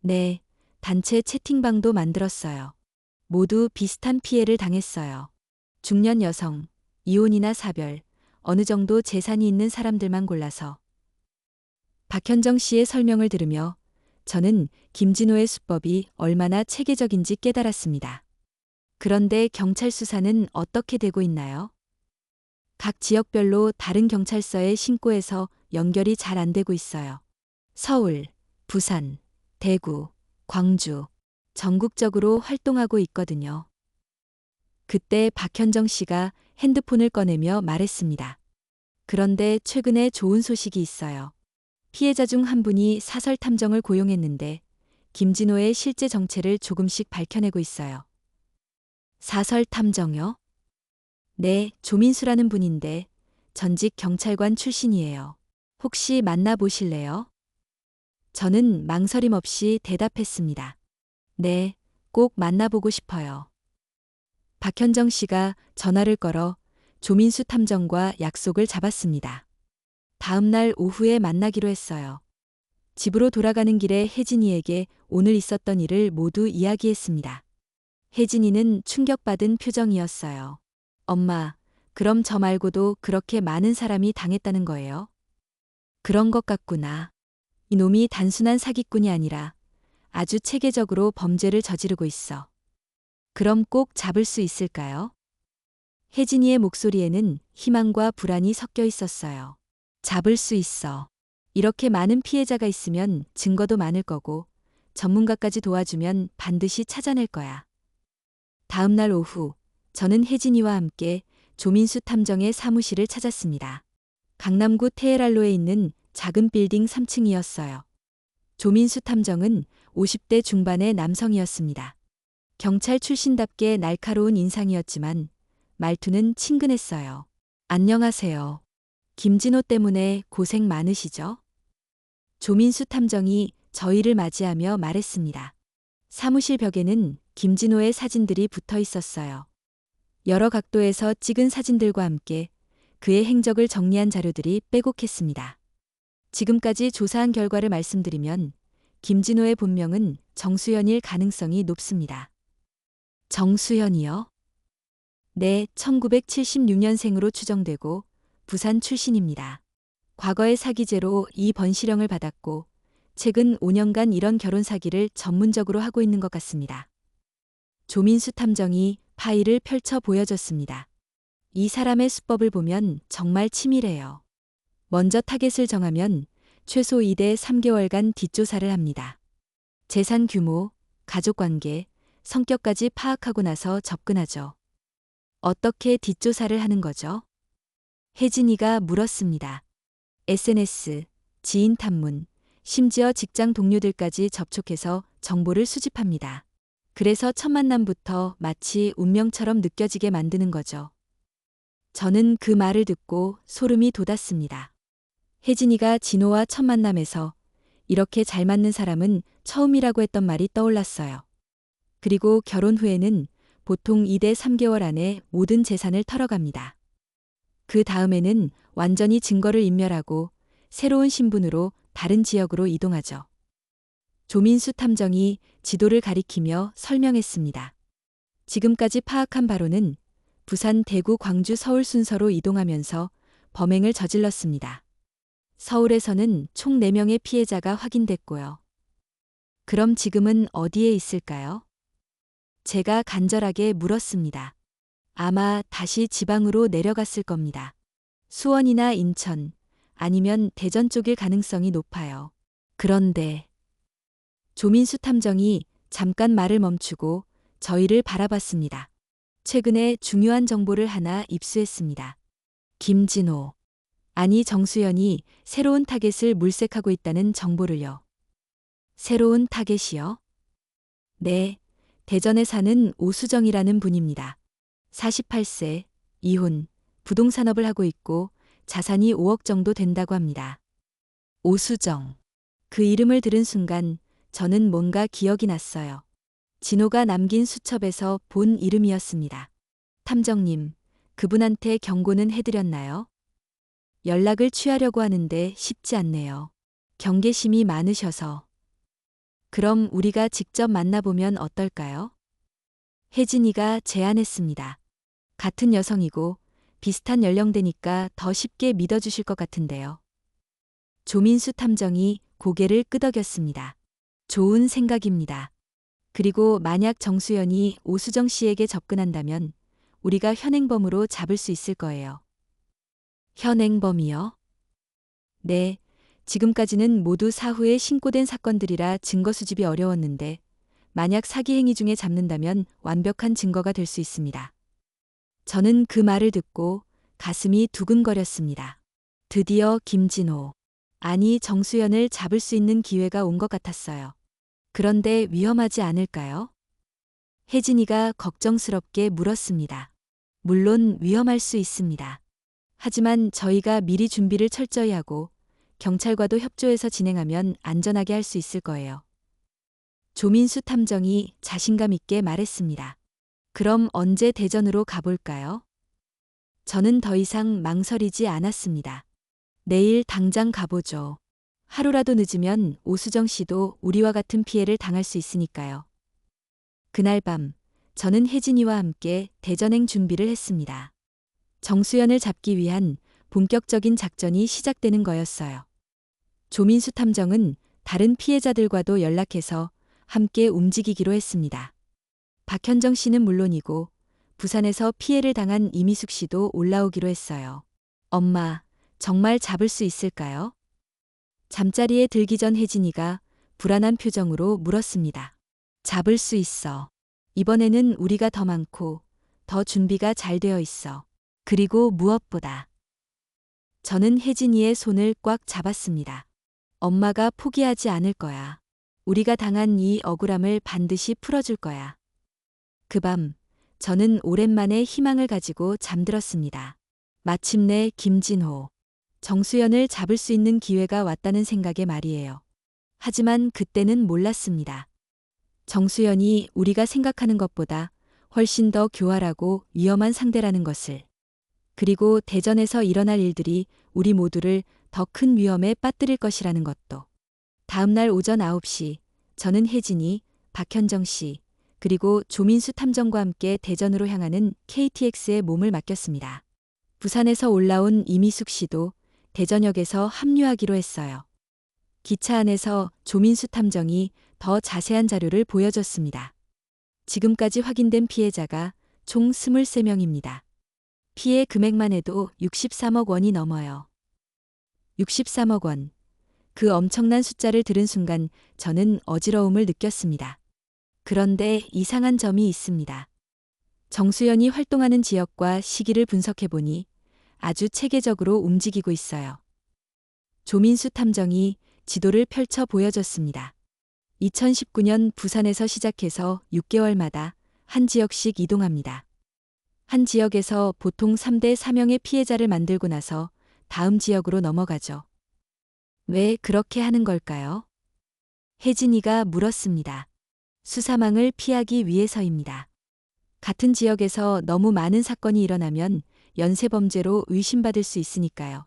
네, 단체 채팅방도 만들었어요. 모두 비슷한 피해를 당했어요. 중년 여성, 이혼이나 사별, 어느 정도 재산이 있는 사람들만 골라서. 박현정 씨의 설명을 들으며 저는 김진호의 수법이 얼마나 체계적인지 깨달았습니다. 그런데 경찰 수사는 어떻게 되고 있나요? 각 지역별로 다른 경찰서에 신고해서 연결이 잘 안 되고 있어요. 서울, 부산, 대구, 광주, 전국적으로 활동하고 있거든요. 그때 박현정 씨가 핸드폰을 꺼내며 말했습니다. 그런데 최근에 좋은 소식이 있어요. 피해자 중 한 분이 사설 탐정을 고용했는데 김진호의 실제 정체를 조금씩 밝혀내고 있어요. 사설 탐정요? 네, 조민수라는 분인데 전직 경찰관 출신이에요. 혹시 만나보실래요? 저는 망설임 없이 대답했습니다. 네, 꼭 만나보고 싶어요. 박현정 씨가 전화를 걸어 조민수 탐정과 약속을 잡았습니다. 다음 날 오후에 만나기로 했어요. 집으로 돌아가는 길에 혜진이에게 오늘 있었던 일을 모두 이야기했습니다. 혜진이는 충격받은 표정이었어요. 엄마, 그럼 저 말고도 그렇게 많은 사람이 당했다는 거예요? 그런 것 같구나. 이놈이 단순한 사기꾼이 아니라 아주 체계적으로 범죄를 저지르고 있어. 그럼 꼭 잡을 수 있을까요? 혜진이의 목소리에는 희망과 불안이 섞여 있었어요. 잡을 수 있어. 이렇게 많은 피해자가 있으면 증거도 많을 거고 전문가까지 도와주면 반드시 찾아낼 거야. 다음 날 오후, 저는 혜진이와 함께 조민수 탐정의 사무실을 찾았습니다. 강남구 테헤랄로에 있는 작은 빌딩 3층이었어요. 조민수 탐정은 50대 중반의 남성이었습니다. 경찰 출신답게 날카로운 인상이었지만 말투는 친근했어요. 안녕하세요. 김진호 때문에 고생 많으시죠? 조민수 탐정이 저희를 맞이하며 말했습니다. 사무실 벽에는 김진호의 사진들이 붙어 있었어요. 여러 각도에서 찍은 사진들과 함께 그의 행적을 정리한 자료들이 빼곡했습니다. 지금까지 조사한 결과를 말씀드리면 김진호의 본명은 정수현일 가능성이 높습니다. 정수현이요? 네, 1976년생으로 추정되고 부산 출신입니다. 과거의 사기죄로 이 번시령을 받았고 최근 5년간 이런 결혼 사기를 전문적으로 하고 있는 것 같습니다. 조민수 탐정이 파일을 펼쳐 보여줬습니다. 이 사람의 수법을 보면 정말 치밀해요. 먼저 타겟을 정하면 최소 2대 3개월간 뒷조사를 합니다. 재산 규모, 가족관계, 성격까지 파악하고 나서 접근하죠. 어떻게 뒷조사를 하는 거죠? 혜진이가 물었습니다. SNS, 지인 탐문, 심지어 직장 동료들까지 접촉해서 정보를 수집합니다. 그래서 첫 만남부터 마치 운명처럼 느껴지게 만드는 거죠. 저는 그 말을 듣고 소름이 돋았습니다. 혜진이가 진호와 첫 만남에서 이렇게 잘 맞는 사람은 처음이라고 했던 말이 떠올랐어요. 그리고 결혼 후에는 보통 2대 3개월 안에 모든 재산을 털어갑니다. 그 다음에는 완전히 증거를 인멸하고 새로운 신분으로 다른 지역으로 이동하죠. 조민수 탐정이 지도를 가리키며 설명했습니다. 지금까지 파악한 바로는 부산, 대구, 광주, 서울 순서로 이동하면서 범행을 저질렀습니다. 서울에서는 총 4명의 피해자가 확인됐고요. 그럼 지금은 어디에 있을까요? 제가 간절하게 물었습니다. 아마 다시 지방으로 내려갔을 겁니다. 수원이나 인천, 아니면 대전 쪽일 가능성이 높아요. 그런데 조민수 탐정이 잠깐 말을 멈추고 저희를 바라봤습니다. 최근에 중요한 정보를 하나 입수했습니다. 김진호, 아니 정수연이 새로운 타겟을 물색하고 있다는 정보를요. 새로운 타겟이요? 네, 대전에 사는 오수정이라는 분입니다. 48세, 이혼, 부동산업을 하고 있고 자산이 5억 정도 된다고 합니다. 오수정. 그 이름을 들은 순간 저는 뭔가 기억이 났어요. 진호가 남긴 수첩에서 본 이름이었습니다. 탐정님, 그분한테 경고는 해드렸나요? 연락을 취하려고 하는데 쉽지 않네요. 경계심이 많으셔서. 그럼 우리가 직접 만나보면 어떨까요? 혜진이가 제안했습니다. 같은 여성이고 비슷한 연령대니까 더 쉽게 믿어주실 것 같은데요. 조민수 탐정이 고개를 끄덕였습니다. 좋은 생각입니다. 그리고 만약 정수연이 오수정 씨에게 접근한다면 우리가 현행범으로 잡을 수 있을 거예요. 현행범이요? 네, 지금까지는 모두 사후에 신고된 사건들이라 증거 수집이 어려웠는데 만약 사기 행위 중에 잡는다면 완벽한 증거가 될 수 있습니다. 저는 그 말을 듣고 가슴이 두근거렸습니다. 드디어 김진호, 아니 정수연을 잡을 수 있는 기회가 온 것 같았어요. 그런데 위험하지 않을까요? 혜진이가 걱정스럽게 물었습니다. 물론 위험할 수 있습니다. 하지만 저희가 미리 준비를 철저히 하고 경찰과도 협조해서 진행하면 안전하게 할 수 있을 거예요. 조민수 탐정이 자신감 있게 말했습니다. 그럼 언제 대전으로 가볼까요? 저는 더 이상 망설이지 않았습니다. 내일 당장 가보죠. 하루라도 늦으면 오수정 씨도 우리와 같은 피해를 당할 수 있으니까요. 그날 밤, 저는 혜진이와 함께 대전행 준비를 했습니다. 정수연을 잡기 위한 본격적인 작전이 시작되는 거였어요. 조민수 탐정은 다른 피해자들과도 연락해서 함께 움직이기로 했습니다. 박현정 씨는 물론이고 부산에서 피해를 당한 이미숙 씨도 올라오기로 했어요. 엄마, 정말 잡을 수 있을까요? 잠자리에 들기 전 혜진이가 불안한 표정으로 물었습니다. 잡을 수 있어. 이번에는 우리가 더 많고 더 준비가 잘 되어 있어. 그리고 무엇보다 저는 혜진이의 손을 꽉 잡았습니다. 엄마가 포기하지 않을 거야. 우리가 당한 이 억울함을 반드시 풀어줄 거야. 그 밤, 저는 오랜만에 희망을 가지고 잠들었습니다. 마침내 김진호, 정수연을 잡을 수 있는 기회가 왔다는 생각에 말이에요. 하지만 그때는 몰랐습니다. 정수연이 우리가 생각하는 것보다 훨씬 더 교활하고 위험한 상대라는 것을. 그리고 대전에서 일어날 일들이 우리 모두를 더 큰 위험에 빠뜨릴 것이라는 것도. 다음 날 오전 9시, 저는 혜진이, 박현정 씨, 그리고 조민수 탐정과 함께 대전으로 향하는 KTX에 몸을 맡겼습니다. 부산에서 올라온 이미숙 씨도 대전역에서 합류하기로 했어요. 기차 안에서 조민수 탐정이 더 자세한 자료를 보여줬습니다. 지금까지 확인된 피해자가 총 23명입니다. 피해 금액만 해도 63억 원이 넘어요. 63억 원. 그 엄청난 숫자를 들은 순간 저는 어지러움을 느꼈습니다. 그런데 이상한 점이 있습니다. 정수연이 활동하는 지역과 시기를 분석해보니 아주 체계적으로 움직이고 있어요. 조민수 탐정이 지도를 펼쳐 보여줬습니다. 2019년 부산에서 시작해서 6개월마다 한 지역씩 이동합니다. 한 지역에서 보통 3대 4명의 피해자를 만들고 나서 다음 지역으로 넘어가죠. 왜 그렇게 하는 걸까요? 혜진이가 물었습니다. 수사망을 피하기 위해서입니다. 같은 지역에서 너무 많은 사건이 일어나면 연쇄범죄로 의심받을 수 있으니까요.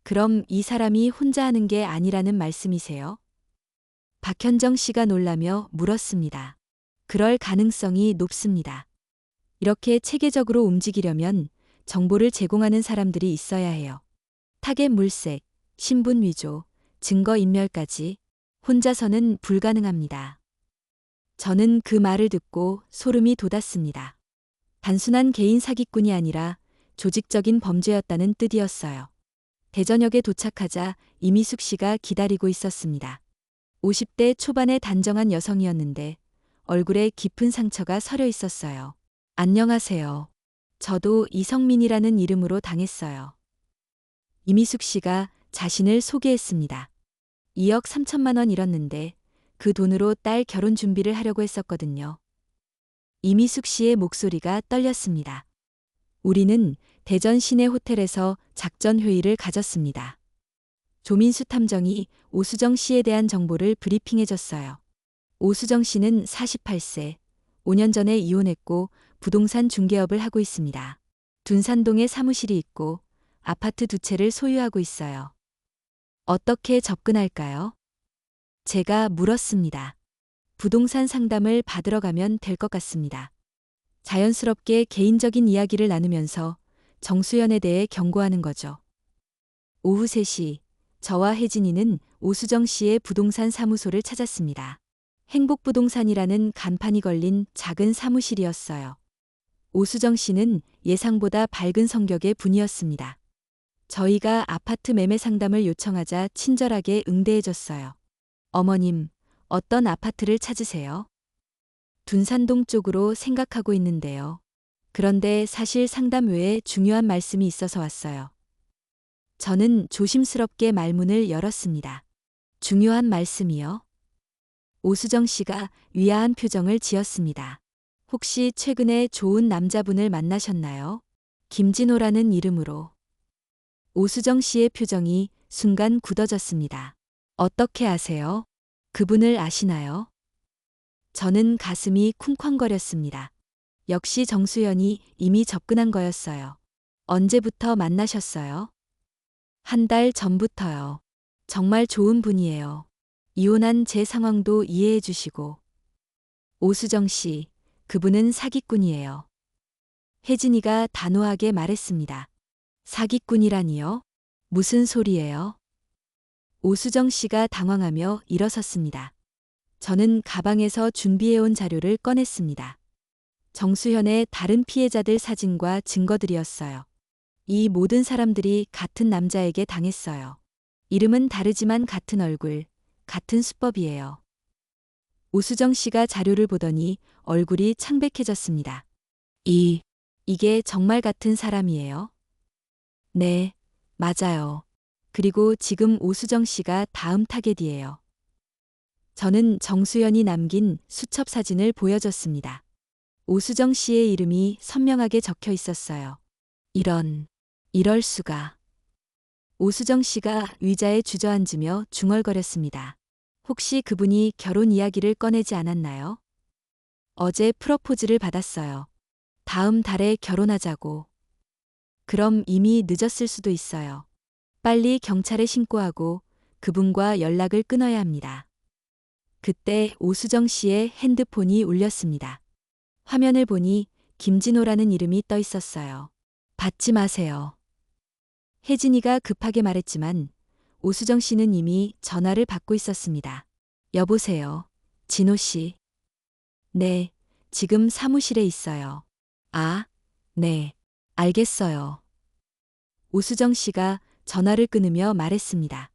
그럼 이 사람이 혼자 하는 게 아니라는 말씀이세요? 박현정 씨가 놀라며 물었습니다. 그럴 가능성이 높습니다. 이렇게 체계적으로 움직이려면 정보를 제공하는 사람들이 있어야 해요. 타겟 물색, 신분 위조, 증거 인멸까지 혼자서는 불가능합니다. 저는 그 말을 듣고 소름이 돋았습니다. 단순한 개인 사기꾼이 아니라 조직적인 범죄였다는 뜻이었어요. 대전역에 도착하자 이미숙 씨가 기다리고 있었습니다. 50대 초반의 단정한 여성이었는데 얼굴에 깊은 상처가 서려 있었어요. 안녕하세요. 저도 이성민이라는 이름으로 당했어요. 이미숙 씨가 자신을 소개했습니다. 2억 3천만 원 잃었는데 그 돈으로 딸 결혼 준비를 하려고 했었거든요. 이미숙 씨의 목소리가 떨렸습니다. 우리는 대전 시내 호텔에서 작전 회의를 가졌습니다. 조민수 탐정이 오수정 씨에 대한 정보를 브리핑해줬어요. 오수정 씨는 48세, 5년 전에 이혼했고 부동산 중개업을 하고 있습니다. 둔산동에 사무실이 있고 아파트 2채를 소유하고 있어요. 어떻게 접근할까요? 제가 물었습니다. 부동산 상담을 받으러 가면 될 것 같습니다. 자연스럽게 개인적인 이야기를 나누면서 정수연에 대해 경고하는 거죠. 오후 3시, 저와 혜진이는 오수정 씨의 부동산 사무소를 찾았습니다. 행복부동산이라는 간판이 걸린 작은 사무실이었어요. 오수정 씨는 예상보다 밝은 성격의 분이었습니다. 저희가 아파트 매매 상담을 요청하자 친절하게 응대해줬어요. 어머님, 어떤 아파트를 찾으세요? 둔산동 쪽으로 생각하고 있는데요. 그런데 사실 상담 외에 중요한 말씀이 있어서 왔어요. 저는 조심스럽게 말문을 열었습니다. 중요한 말씀이요? 오수정 씨가 위아한 표정을 지었습니다. 혹시 최근에 좋은 남자분을 만나셨나요? 김진호라는 이름으로. 오수정 씨의 표정이 순간 굳어졌습니다. 어떻게 아세요? 그분을 아시나요? 저는 가슴이 쿵쾅거렸습니다. 역시 정수연이 이미 접근한 거였어요. 언제부터 만나셨어요? 한 달 전부터요. 정말 좋은 분이에요. 이혼한 제 상황도 이해해 주시고. 오수정 씨, 그분은 사기꾼이에요. 혜진이가 단호하게 말했습니다. 사기꾼이라니요? 무슨 소리예요? 오수정 씨가 당황하며 일어섰습니다. 저는 가방에서 준비해온 자료를 꺼냈습니다. 정수현의 다른 피해자들 사진과 증거들이었어요. 이 모든 사람들이 같은 남자에게 당했어요. 이름은 다르지만 같은 얼굴, 같은 수법이에요. 오수정 씨가 자료를 보더니 얼굴이 창백해졌습니다. 이게 정말 같은 사람이에요? 네, 맞아요. 그리고 지금 오수정 씨가 다음 타겟이에요. 저는 정수연이 남긴 수첩 사진을 보여줬습니다. 오수정 씨의 이름이 선명하게 적혀 있었어요. 이럴 수가. 오수정 씨가 의자에 주저앉으며 중얼거렸습니다. 혹시 그분이 결혼 이야기를 꺼내지 않았나요? 어제 프러포즈를 받았어요. 다음 달에 결혼하자고. 그럼 이미 늦었을 수도 있어요. 빨리 경찰에 신고하고 그분과 연락을 끊어야 합니다. 그때 오수정 씨의 핸드폰이 울렸습니다. 화면을 보니 김진호라는 이름이 떠 있었어요. 받지 마세요. 혜진이가 급하게 말했지만 오수정 씨는 이미 전화를 받고 있었습니다. 여보세요. 진호 씨. 네, 지금 사무실에 있어요. 아, 네, 알겠어요. 오수정 씨가 전화를 끊으며 말했습니다.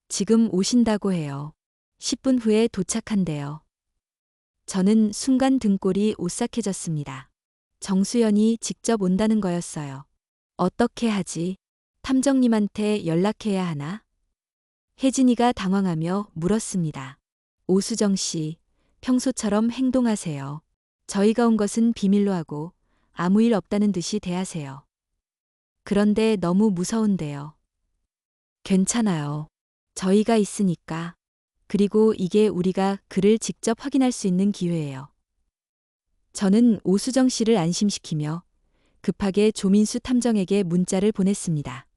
지금 오신다고 해요. 10분 후에 도착한대요. 저는 순간 등골이 오싹해졌습니다. 정수연이 직접 온다는 거였어요. 어떻게 하지? 탐정님한테 연락해야 하나? 혜진이가 당황하며 물었습니다. 오수정 씨, 평소처럼 행동하세요. 저희가 온 것은 비밀로 하고 아무 일 없다는 듯이 대하세요. 그런데 너무 무서운데요. 괜찮아요. 저희가 있으니까. 그리고 이게 우리가 그를 직접 확인할 수 있는 기회예요. 저는 오수정 씨를 안심시키며 급하게 조민수 탐정에게 문자를 보냈습니다.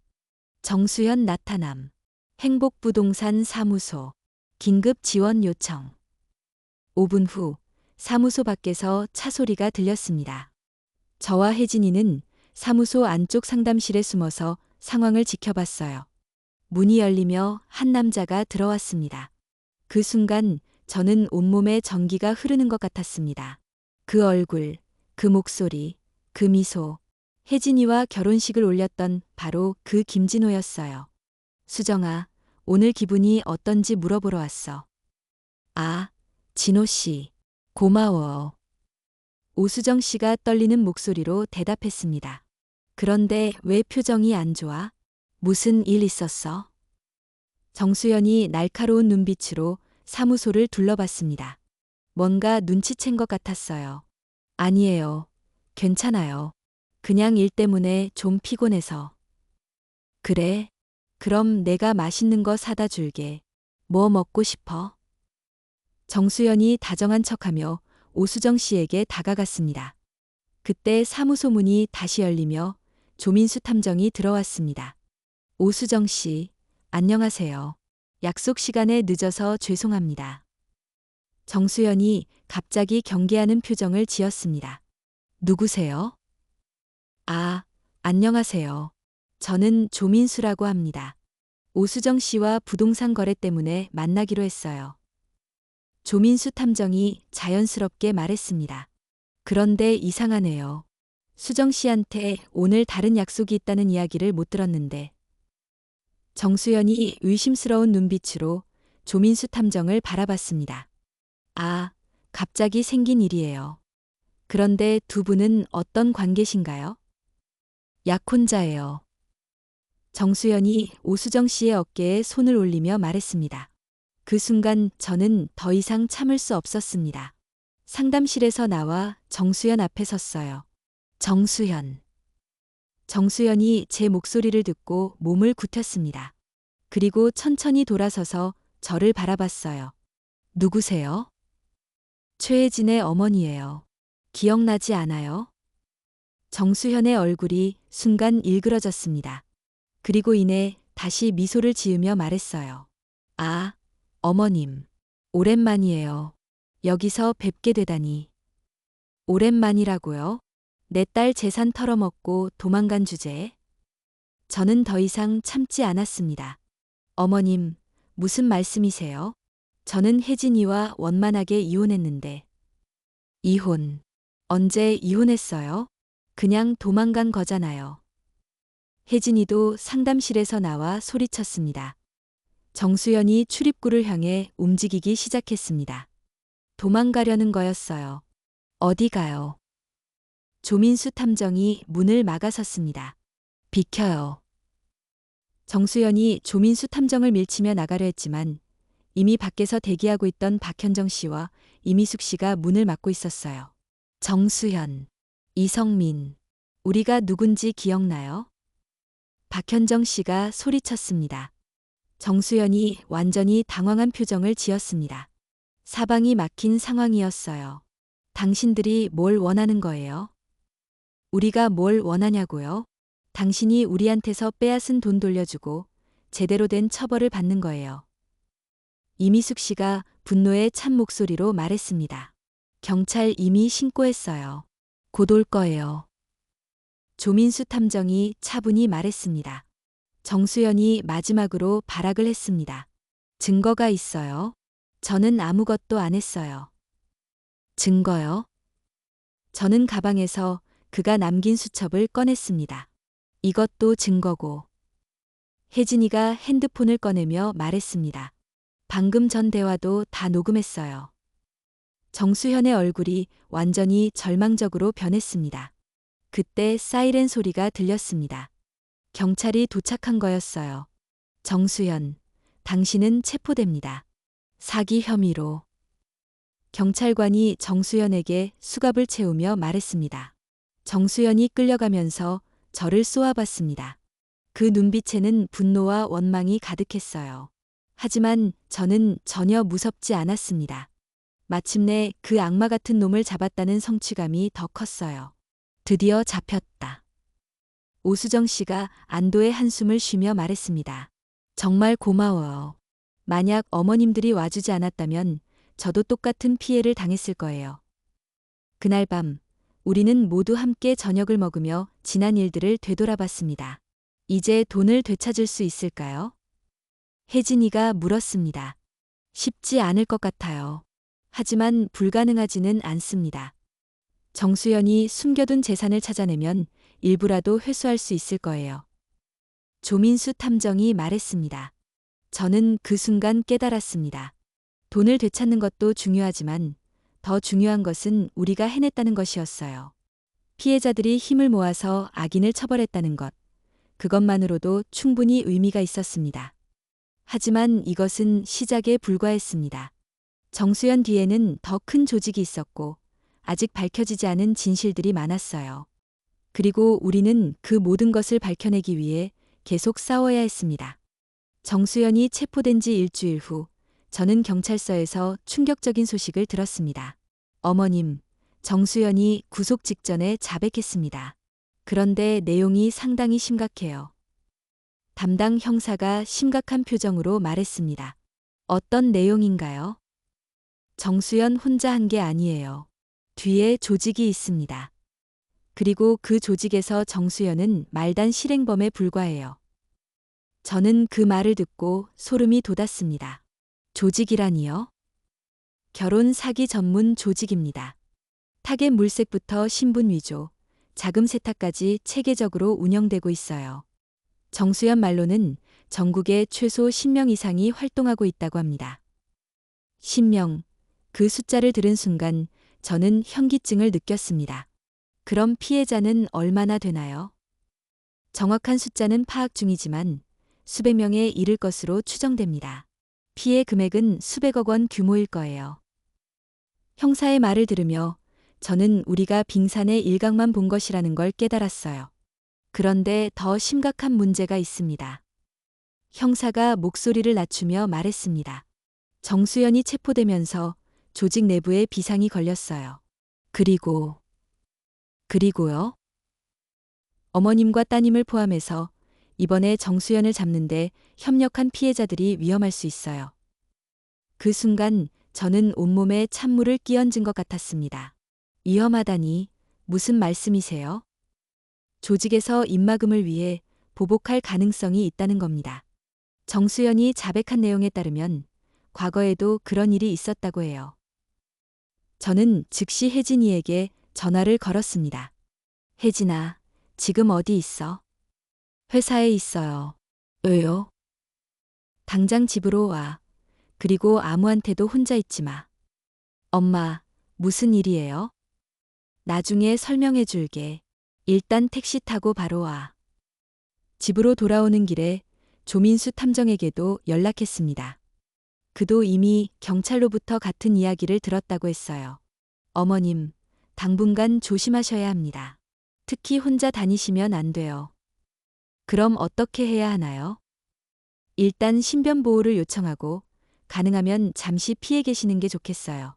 정수현 나타남. 행복부동산 사무소. 긴급 지원 요청. 5분 후 사무소 밖에서 차 소리가 들렸습니다. 저와 혜진이는 사무소 안쪽 상담실에 숨어서 상황을 지켜봤어요. 문이 열리며 한 남자가 들어왔습니다. 그 순간 저는 온몸에 전기가 흐르는 것 같았습니다. 그 얼굴, 그 목소리, 그 미소. 혜진이와 결혼식을 올렸던 바로 그 김진호였어요. 수정아, 오늘 기분이 어떤지 물어보러 왔어. 아, 진호 씨, 고마워. 오수정 씨가 떨리는 목소리로 대답했습니다. 그런데 왜 표정이 안 좋아? 무슨 일 있었어? 정수연이 날카로운 눈빛으로 사무소를 둘러봤습니다. 뭔가 눈치챈 것 같았어요. 아니에요. 괜찮아요. 그냥 일 때문에 좀 피곤해서. 그래? 그럼 내가 맛있는 거 사다 줄게. 뭐 먹고 싶어? 정수연이 다정한 척하며 오수정 씨에게 다가갔습니다. 그때 사무소 문이 다시 열리며 조민수 탐정이 들어왔습니다. 오수정 씨, 안녕하세요. 약속 시간에 늦어서 죄송합니다. 정수연이 갑자기 경계하는 표정을 지었습니다. 누구세요? 아, 안녕하세요. 저는 조민수라고 합니다. 오수정 씨와 부동산 거래 때문에 만나기로 했어요. 조민수 탐정이 자연스럽게 말했습니다. 그런데 이상하네요. 수정 씨한테 오늘 다른 약속이 있다는 이야기를 못 들었는데. 정수연이 의심스러운 눈빛으로 조민수 탐정을 바라봤습니다. 아, 갑자기 생긴 일이에요. 그런데 두 분은 어떤 관계신가요? 약혼자예요. 정수연이 오수정 씨의 어깨에 손을 올리며 말했습니다. 그 순간 저는 더 이상 참을 수 없었습니다. 상담실에서 나와 정수연 앞에 섰어요. 정수연. 정수연이 제 목소리를 듣고 몸을 굳혔습니다. 그리고 천천히 돌아서서 저를 바라봤어요. 누구세요? 최혜진의 어머니예요. 기억나지 않아요? 정수현의 얼굴이 순간 일그러졌습니다. 그리고 이내 다시 미소를 지으며 말했어요. 아, 어머님. 오랜만이에요. 여기서 뵙게 되다니. 오랜만이라고요? 내 딸 재산 털어먹고 도망간 주제에? 저는 더 이상 참지 않았습니다. 어머님, 무슨 말씀이세요? 저는 혜진이와 원만하게 이혼했는데. 이혼. 언제 이혼했어요? 그냥 도망간 거잖아요. 혜진이도 상담실에서 나와 소리쳤습니다. 정수연이 출입구를 향해 움직이기 시작했습니다. 도망가려는 거였어요. 어디 가요? 조민수 탐정이 문을 막아섰습니다. 비켜요. 정수연이 조민수 탐정을 밀치며 나가려 했지만 이미 밖에서 대기하고 있던 박현정 씨와 이미숙 씨가 문을 막고 있었어요. 정수연, 이성민, 우리가 누군지 기억나요? 박현정 씨가 소리쳤습니다. 정수연이 완전히 당황한 표정을 지었습니다. 사방이 막힌 상황이었어요. 당신들이 뭘 원하는 거예요? 우리가 뭘 원하냐고요? 당신이 우리한테서 빼앗은 돈 돌려주고 제대로 된 처벌을 받는 거예요. 이미숙 씨가 분노에 찬 목소리로 말했습니다. 경찰 이미 신고했어요. 곧 올 거예요. 조민수 탐정이 차분히 말했습니다. 정수연이 마지막으로 발악을 했습니다. 증거가 있어요. 저는 아무것도 안 했어요. 증거요? 저는 가방에서 그가 남긴 수첩을 꺼냈습니다. 이것도 증거고. 혜진이가 핸드폰을 꺼내며 말했습니다. 방금 전 대화도 다 녹음했어요. 정수현의 얼굴이 완전히 절망적으로 변했습니다. 그때 사이렌 소리가 들렸습니다. 경찰이 도착한 거였어요. 정수현, 당신은 체포됩니다. 사기 혐의로. 경찰관이 정수현에게 수갑을 채우며 말했습니다. 정수현이 끌려가면서 저를 쏘아봤습니다. 그 눈빛에는 분노와 원망이 가득했어요. 하지만 저는 전혀 무섭지 않았습니다. 마침내 그 악마 같은 놈을 잡았다는 성취감이 더 컸어요. 드디어 잡혔다. 오수정 씨가 안도의 한숨을 쉬며 말했습니다. 정말 고마워요. 만약 어머님들이 와주지 않았다면 저도 똑같은 피해를 당했을 거예요. 그날 밤 우리는 모두 함께 저녁을 먹으며 지난 일들을 되돌아봤습니다. 이제 돈을 되찾을 수 있을까요? 혜진이가 물었습니다. 쉽지 않을 것 같아요. 하지만 불가능하지는 않습니다. 정수연이 숨겨둔 재산을 찾아내면 일부라도 회수할 수 있을 거예요. 조민수 탐정이 말했습니다. 저는 그 순간 깨달았습니다. 돈을 되찾는 것도 중요하지만 더 중요한 것은 우리가 해냈다는 것이었어요. 피해자들이 힘을 모아서 악인을 처벌했다는 것, 그것만으로도 충분히 의미가 있었습니다. 하지만 이것은 시작에 불과했습니다. 정수연 뒤에는 더 큰 조직이 있었고 아직 밝혀지지 않은 진실들이 많았어요. 그리고 우리는 그 모든 것을 밝혀내기 위해 계속 싸워야 했습니다. 정수연이 체포된 지 일주일 후 저는 경찰서에서 충격적인 소식을 들었습니다. 어머님, 정수연이 구속 직전에 자백했습니다. 그런데 내용이 상당히 심각해요. 담당 형사가 심각한 표정으로 말했습니다. 어떤 내용인가요? 정수연 혼자 한 게 아니에요. 뒤에 조직이 있습니다. 그리고 그 조직에서 정수연은 말단 실행범에 불과해요. 저는 그 말을 듣고 소름이 돋았습니다. 조직이라니요? 결혼 사기 전문 조직입니다. 타겟 물색부터 신분 위조, 자금 세탁까지 체계적으로 운영되고 있어요. 정수연 말로는 전국에 최소 10명 이상이 활동하고 있다고 합니다. 10명, 그 숫자를 들은 순간 저는 현기증을 느꼈습니다. 그럼 피해자는 얼마나 되나요? 정확한 숫자는 파악 중이지만 수백 명에 이를 것으로 추정됩니다. 피해 금액은 수백억 원 규모일 거예요. 형사의 말을 들으며 저는 우리가 빙산의 일각만 본 것이라는 걸 깨달았어요. 그런데 더 심각한 문제가 있습니다. 형사가 목소리를 낮추며 말했습니다. 정수연이 체포되면서 조직 내부에 비상이 걸렸어요. 그리고요? 어머님과 따님을 포함해서 이번에 정수연을 잡는데 협력한 피해자들이 위험할 수 있어요. 그 순간 저는 온몸에 찬물을 끼얹은 것 같았습니다. 위험하다니 무슨 말씀이세요? 조직에서 입막음을 위해 보복할 가능성이 있다는 겁니다. 정수연이 자백한 내용에 따르면 과거에도 그런 일이 있었다고 해요. 저는 즉시 혜진이에게 전화를 걸었습니다. 혜진아, 지금 어디 있어? 회사에 있어요. 왜요? 당장 집으로 와. 그리고 아무한테도 혼자 있지 마. 엄마, 무슨 일이에요? 나중에 설명해 줄게. 일단 택시 타고 바로 와. 집으로 돌아오는 길에 조민수 탐정에게도 연락했습니다. 그도 이미 경찰로부터 같은 이야기를 들었다고 했어요. 어머님, 당분간 조심하셔야 합니다. 특히 혼자 다니시면 안 돼요. 그럼 어떻게 해야 하나요? 일단 신변보호를 요청하고 가능하면 잠시 피해 계시는 게 좋겠어요.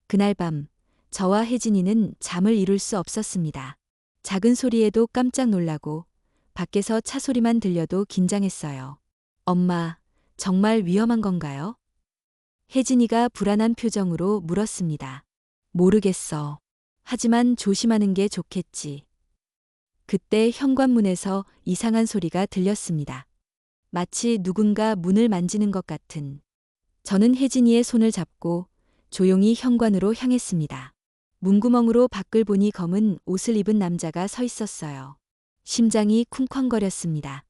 그날 밤 저와 혜진이는 잠을 이룰 수 없었습니다. 작은 소리에도 깜짝 놀라고 밖에서 차 소리만 들려도 긴장했어요. 엄마, 정말 위험한 건가요? 혜진이가 불안한 표정으로 물었습니다. 모르겠어. 하지만 조심하는 게 좋겠지. 그때 현관문에서 이상한 소리가 들렸습니다. 마치 누군가 문을 만지는 것 같은. 저는 혜진이의 손을 잡고 조용히 현관으로 향했습니다. 문구멍으로 밖을 보니 검은 옷을 입은 남자가 서 있었어요. 심장이 쿵쾅거렸습니다.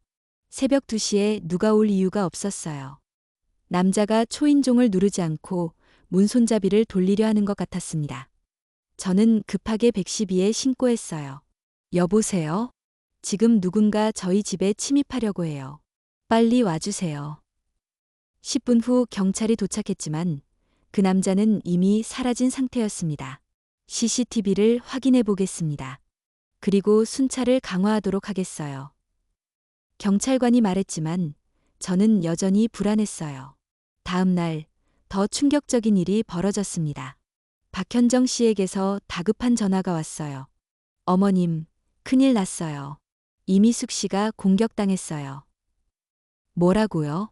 새벽 2시에 누가 올 이유가 없었어요. 남자가 초인종을 누르지 않고 문 손잡이를 돌리려 하는 것 같았습니다. 저는 급하게 112에 신고했어요. 여보세요? 지금 누군가 저희 집에 침입하려고 해요. 빨리 와주세요. 10분 후 경찰이 도착했지만 그 남자는 이미 사라진 상태였습니다. CCTV를 확인해 보겠습니다. 그리고 순찰을 강화하도록 하겠어요. 경찰관이 말했지만 저는 여전히 불안했어요. 다음 날 더 충격적인 일이 벌어졌습니다. 박현정 씨에게서 다급한 전화가 왔어요. 어머님, 큰일 났어요. 이미숙 씨가 공격당했어요. 뭐라고요?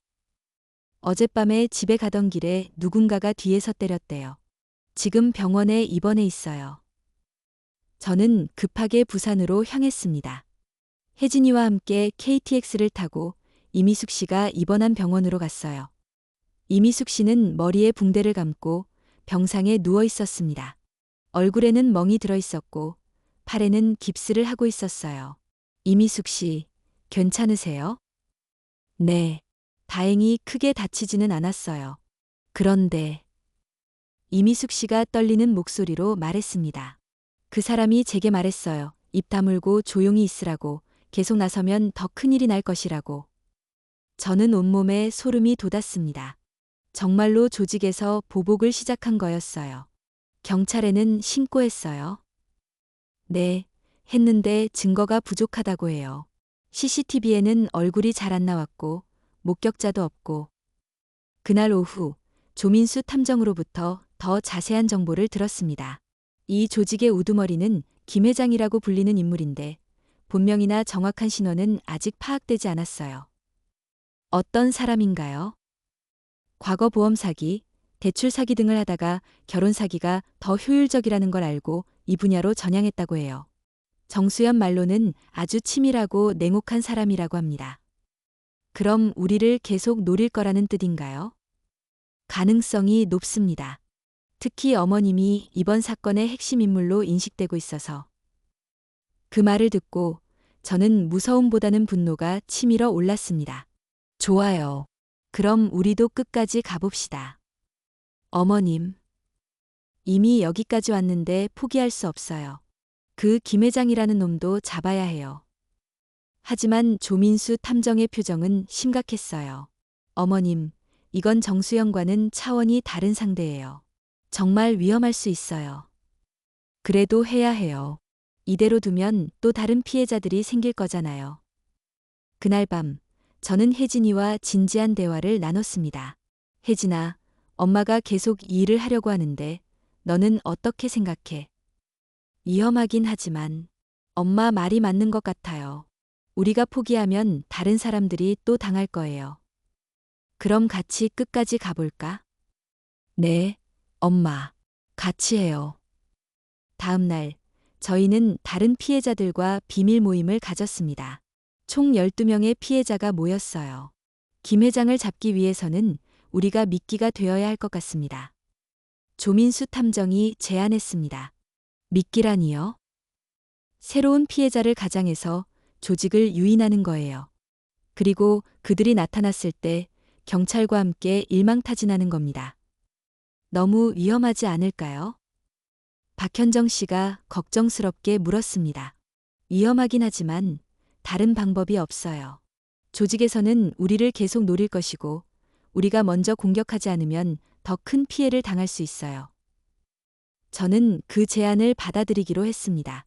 어젯밤에 집에 가던 길에 누군가가 뒤에서 때렸대요. 지금 병원에 입원해 있어요. 저는 급하게 부산으로 향했습니다. 혜진이와 함께 KTX를 타고 이미숙 씨가 입원한 병원으로 갔어요. 이미숙 씨는 머리에 붕대를 감고 병상에 누워 있었습니다. 얼굴에는 멍이 들어 있었고 팔에는 깁스를 하고 있었어요. 이미숙 씨, 괜찮으세요? 네. 다행히 크게 다치지는 않았어요. 그런데 이미숙 씨가 떨리는 목소리로 말했습니다. 그 사람이 제게 말했어요. 입 다물고 조용히 있으라고. 계속 나서면 더 큰일이 날 것이라고. 저는 온몸에 소름이 돋았습니다. 정말로 조직에서 보복을 시작한 거였어요. 경찰에는 신고했어요. 네, 했는데 증거가 부족하다고 해요. CCTV에는 얼굴이 잘 안 나왔고 목격자도 없고. 그날 오후 조민수 탐정으로부터 더 자세한 정보를 들었습니다. 이 조직의 우두머리는 김 회장이라고 불리는 인물인데 본명이나 정확한 신원은 아직 파악되지 않았어요. 어떤 사람인가요? 과거 보험 사기, 대출 사기 등을 하다가 결혼 사기가 더 효율적이라는 걸 알고 이 분야로 전향했다고 해요. 정수연 말로는 아주 치밀하고 냉혹한 사람이라고 합니다. 그럼 우리를 계속 노릴 거라는 뜻인가요? 가능성이 높습니다. 특히 어머님이 이번 사건의 핵심 인물로 인식되고 있어서. 그 말을 듣고 저는 무서움보다는 분노가 치밀어 올랐습니다. 좋아요. 그럼 우리도 끝까지 가봅시다. 어머님. 이미 여기까지 왔는데 포기할 수 없어요. 그 김 회장이라는 놈도 잡아야 해요. 하지만 조민수 탐정의 표정은 심각했어요. 어머님, 이건 정수영과는 차원이 다른 상대예요. 정말 위험할 수 있어요. 그래도 해야 해요. 이대로 두면 또 다른 피해자들이 생길 거잖아요. 그날 밤, 저는 혜진이와 진지한 대화를 나눴습니다. 혜진아, 엄마가 계속 이 일을 하려고 하는데 너는 어떻게 생각해? 위험하긴 하지만 엄마 말이 맞는 것 같아요. 우리가 포기하면 다른 사람들이 또 당할 거예요. 그럼 같이 끝까지 가볼까? 네, 엄마. 같이 해요. 다음 날, 저희는 다른 피해자들과 비밀 모임을 가졌습니다. 총 12명의 피해자가 모였어요. 김 회장을 잡기 위해서는 우리가 미끼가 되어야 할 것 같습니다. 조민수 탐정이 제안했습니다. 미끼라니요? 새로운 피해자를 가장해서 조직을 유인하는 거예요. 그리고 그들이 나타났을 때 경찰과 함께 일망타진하는 겁니다. 너무 위험하지 않을까요? 박현정 씨가 걱정스럽게 물었습니다. 위험하긴 하지만 다른 방법이 없어요. 조직에서는 우리를 계속 노릴 것이고 우리가 먼저 공격하지 않으면 더 큰 피해를 당할 수 있어요. 저는 그 제안을 받아들이기로 했습니다.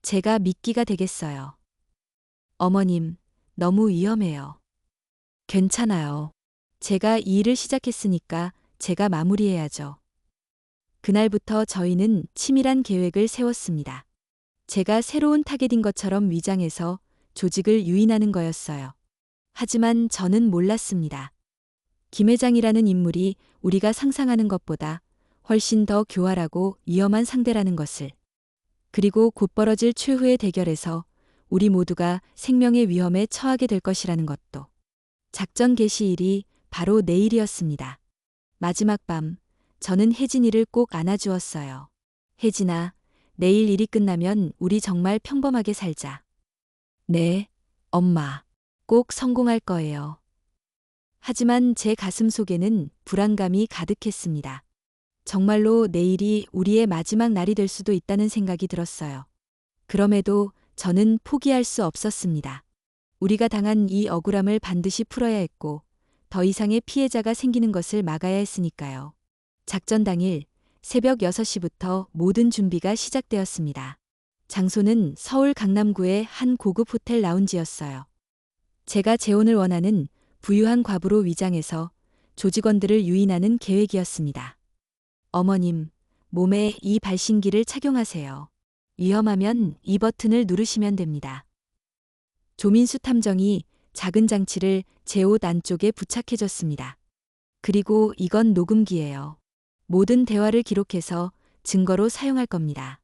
제가 미끼가 되겠어요. 어머님, 너무 위험해요. 괜찮아요. 제가 이 일을 시작했으니까 제가 마무리해야죠. 그날부터 저희는 치밀한 계획을 세웠습니다. 제가 새로운 타겟인 것처럼 위장해서 조직을 유인하는 거였어요. 하지만 저는 몰랐습니다. 김 회장이라는 인물이 우리가 상상하는 것보다 훨씬 더 교활하고 위험한 상대라는 것을. 그리고 곧 벌어질 최후의 대결에서 우리 모두가 생명의 위험에 처하게 될 것이라는 것도. 작전 개시일이 바로 내일이었습니다. 마지막 밤, 저는 혜진이를 꼭 안아주었어요. 혜진아, 내일 일이 끝나면 우리 정말 평범하게 살자. 네, 엄마. 꼭 성공할 거예요. 하지만 제 가슴 속에는 불안감이 가득했습니다. 정말로 내일이 우리의 마지막 날이 될 수도 있다는 생각이 들었어요. 그럼에도 저는 포기할 수 없었습니다. 우리가 당한 이 억울함을 반드시 풀어야 했고, 더 이상의 피해자가 생기는 것을 막아야 했으니까요. 작전 당일 새벽 6시부터 모든 준비가 시작되었습니다. 장소는 서울 강남구의 한 고급 호텔 라운지였어요. 제가 재혼을 원하는 부유한 과부로 위장해서 조직원들을 유인하는 계획이었습니다. 어머님, 몸에 이 발신기를 착용하세요. 위험하면 이 버튼을 누르시면 됩니다. 조민수 탐정이 작은 장치를 제 옷 안쪽에 부착해줬습니다. 그리고 이건 녹음기예요. 모든 대화를 기록해서 증거로 사용할 겁니다.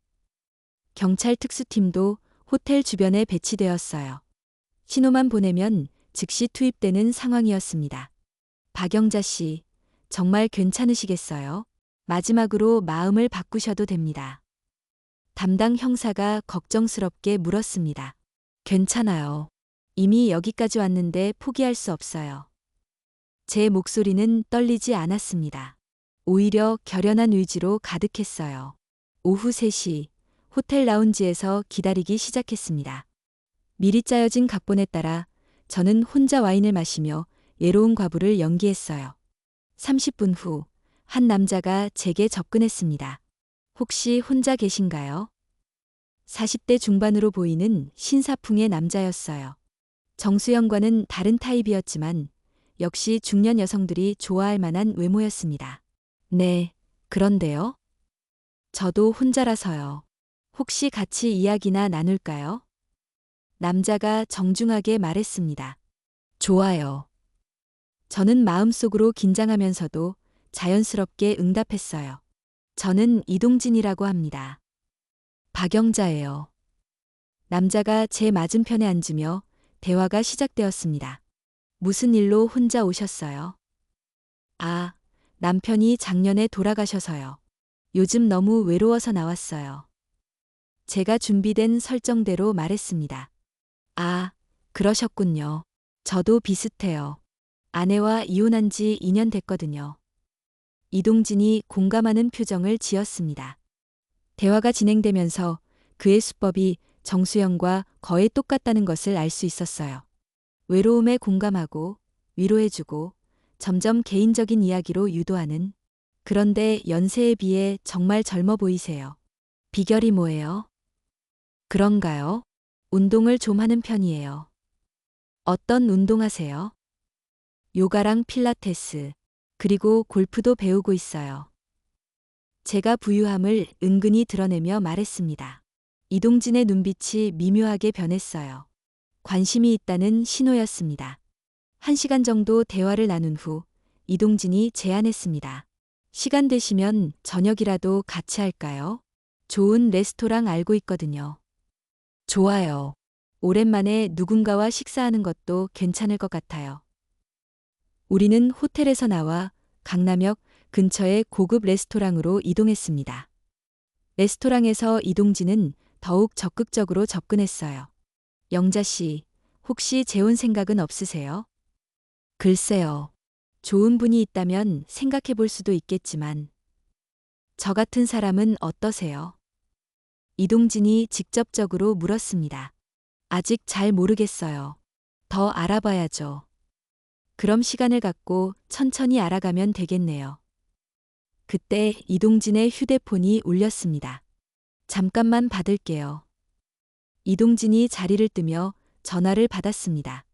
경찰 특수팀도 호텔 주변에 배치되었어요. 신호만 보내면 즉시 투입되는 상황이었습니다. 박영자 씨, 정말 괜찮으시겠어요? 마지막으로 마음을 바꾸셔도 됩니다. 담당 형사가 걱정스럽게 물었습니다. 괜찮아요. 이미 여기까지 왔는데 포기할 수 없어요. 제 목소리는 떨리지 않았습니다. 오히려 결연한 의지로 가득했어요. 오후 3시, 호텔 라운지에서 기다리기 시작했습니다. 미리 짜여진 각본에 따라 저는 혼자 와인을 마시며 외로운 과부를 연기했어요. 30분 후, 한 남자가 제게 접근했습니다. 혹시 혼자 계신가요? 40대 중반으로 보이는 신사풍의 남자였어요. 정수영과는 다른 타입이었지만 역시 중년 여성들이 좋아할 만한 외모였습니다. 네, 그런데요? 저도 혼자라서요. 혹시 같이 이야기나 나눌까요? 남자가 정중하게 말했습니다. 좋아요. 저는 마음속으로 긴장하면서도 자연스럽게 응답했어요. 저는 이동진이라고 합니다. 박영자예요. 남자가 제 맞은편에 앉으며 대화가 시작되었습니다. 무슨 일로 혼자 오셨어요? 아, 남편이 작년에 돌아가셔서요. 요즘 너무 외로워서 나왔어요. 제가 준비된 설정대로 말했습니다. 아, 그러셨군요. 저도 비슷해요. 아내와 이혼한 지 2년 됐거든요. 이동진이 공감하는 표정을 지었습니다. 대화가 진행되면서 그의 수법이 정수영과 거의 똑같다는 것을 알 수 있었어요. 외로움에 공감하고 위로해주고 점점 개인적인 이야기로 유도하는 그런데 연세에 비해 정말 젊어 보이세요. 비결이 뭐예요? 그런가요? 운동을 좀 하는 편이에요. 어떤 운동하세요? 요가랑 필라테스, 그리고 골프도 배우고 있어요. 제가 부유함을 은근히 드러내며 말했습니다. 이동진의 눈빛이 미묘하게 변했어요. 관심이 있다는 신호였습니다. 1시간 정도 대화를 나눈 후 이동진이 제안했습니다. 시간 되시면 저녁이라도 같이 할까요? 좋은 레스토랑 알고 있거든요. 좋아요. 오랜만에 누군가와 식사하는 것도 괜찮을 것 같아요. 우리는 호텔에서 나와 강남역 근처의 고급 레스토랑으로 이동했습니다. 레스토랑에서 이동진은 더욱 적극적으로 접근했어요. 영자 씨, 혹시 재혼 생각은 없으세요? 글쎄요. 좋은 분이 있다면 생각해 볼 수도 있겠지만, 저 같은 사람은 어떠세요? 이동진이 직접적으로 물었습니다. 아직 잘 모르겠어요. 더 알아봐야죠. 그럼 시간을 갖고 천천히 알아가면 되겠네요. 그때 이동진의 휴대폰이 울렸습니다. 잠깐만 받을게요. 이동진이 자리를 뜨며 전화를 받았습니다.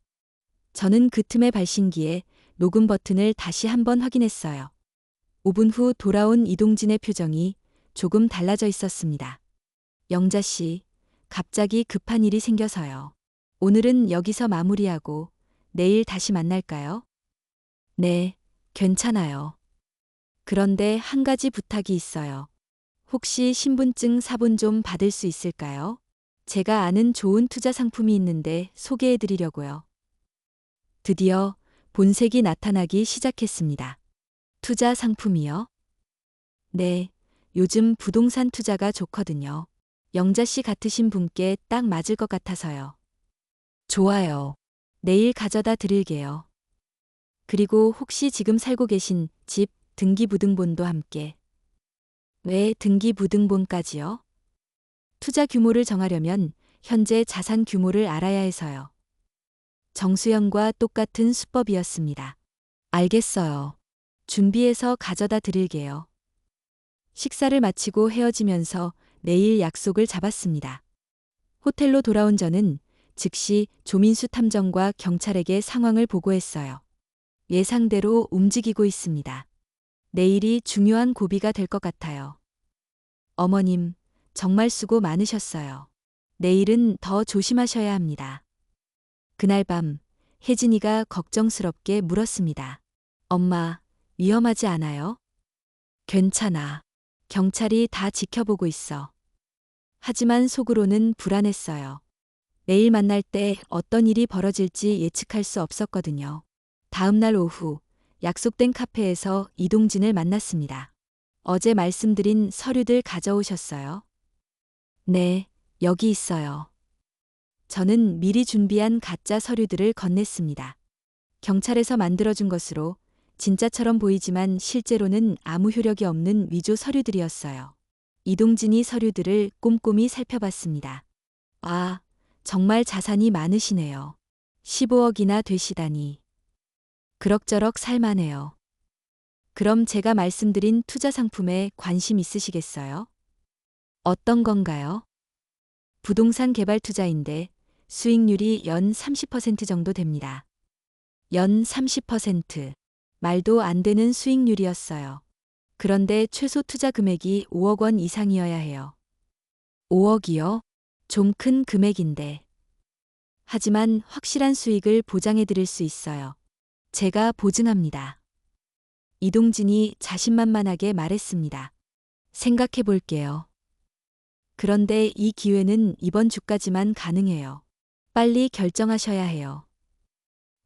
저는 그 틈에 발신기에 녹음 버튼을 다시 한번 확인했어요. 5분 후 돌아온 이동진의 표정이 조금 달라져 있었습니다. 영자 씨, 갑자기 급한 일이 생겨서요. 오늘은 여기서 마무리하고 내일 다시 만날까요? 네, 괜찮아요. 그런데 한 가지 부탁이 있어요. 혹시 신분증 사본 좀 받을 수 있을까요? 제가 아는 좋은 투자 상품이 있는데 소개해 드리려고요. 드디어 본색이 나타나기 시작했습니다. 투자 상품이요? 네, 요즘 부동산 투자가 좋거든요. 영자 씨 같으신 분께 딱 맞을 것 같아서요. 좋아요. 내일 가져다 드릴게요. 그리고 혹시 지금 살고 계신 집 등기부등본도 함께. 왜 등기부등본까지요? 투자 규모를 정하려면 현재 자산 규모를 알아야 해서요. 정수영과 똑같은 수법이었습니다. 알겠어요. 준비해서 가져다 드릴게요. 식사를 마치고 헤어지면서 내일 약속을 잡았습니다. 호텔로 돌아온 저는 즉시 조민수 탐정과 경찰에게 상황을 보고했어요. 예상대로 움직이고 있습니다. 내일이 중요한 고비가 될 것 같아요. 어머님, 정말 수고 많으셨어요. 내일은 더 조심하셔야 합니다. 그날 밤, 혜진이가 걱정스럽게 물었습니다. 엄마, 위험하지 않아요? 괜찮아. 경찰이 다 지켜보고 있어. 하지만 속으로는 불안했어요. 내일 만날 때 어떤 일이 벌어질지 예측할 수 없었거든요. 다음 날 오후, 약속된 카페에서 이동진을 만났습니다. 어제 말씀드린 서류들 가져오셨어요? 네, 여기 있어요. 저는 미리 준비한 가짜 서류들을 건넸습니다. 경찰에서 만들어준 것으로 진짜처럼 보이지만 실제로는 아무 효력이 없는 위조 서류들이었어요. 이동진이 서류들을 꼼꼼히 살펴봤습니다. 아, 정말 자산이 많으시네요. 15억이나 되시다니. 그럭저럭 살만해요. 그럼 제가 말씀드린 투자 상품에 관심 있으시겠어요? 어떤 건가요? 부동산 개발 투자인데 수익률이 연 30% 정도 됩니다. 연 30%. 말도 안 되는 수익률이었어요. 그런데 최소 투자 금액이 5억 원 이상이어야 해요. 5억이요? 좀 큰 금액인데. 하지만 확실한 수익을 보장해 드릴 수 있어요. 제가 보증합니다. 이동진이 자신만만하게 말했습니다. 생각해 볼게요. 그런데 이 기회는 이번 주까지만 가능해요. 빨리 결정하셔야 해요.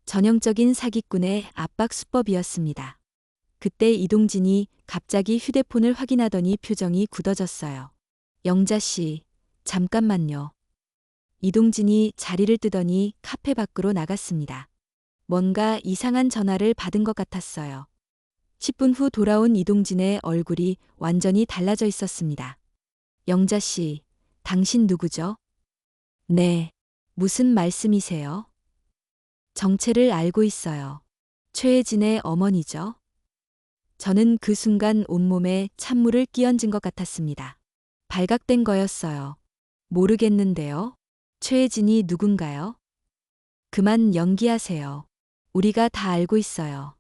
전형적인 사기꾼의 압박 수법이었습니다. 그때 이동진이 갑자기 휴대폰을 확인하더니 표정이 굳어졌어요. 영자 씨, 잠깐만요. 이동진이 자리를 뜨더니 카페 밖으로 나갔습니다. 뭔가 이상한 전화를 받은 것 같았어요. 10분 후 돌아온 이동진의 얼굴이 완전히 달라져 있었습니다. 영자 씨, 당신 누구죠? 네. 무슨 말씀이세요? 정체를 알고 있어요. 최혜진의 어머니죠? 저는 그 순간 온몸에 찬물을 끼얹은 것 같았습니다. 발각된 거였어요. 모르겠는데요. 최혜진이 누군가요? 그만 연기하세요. 우리가 다 알고 있어요.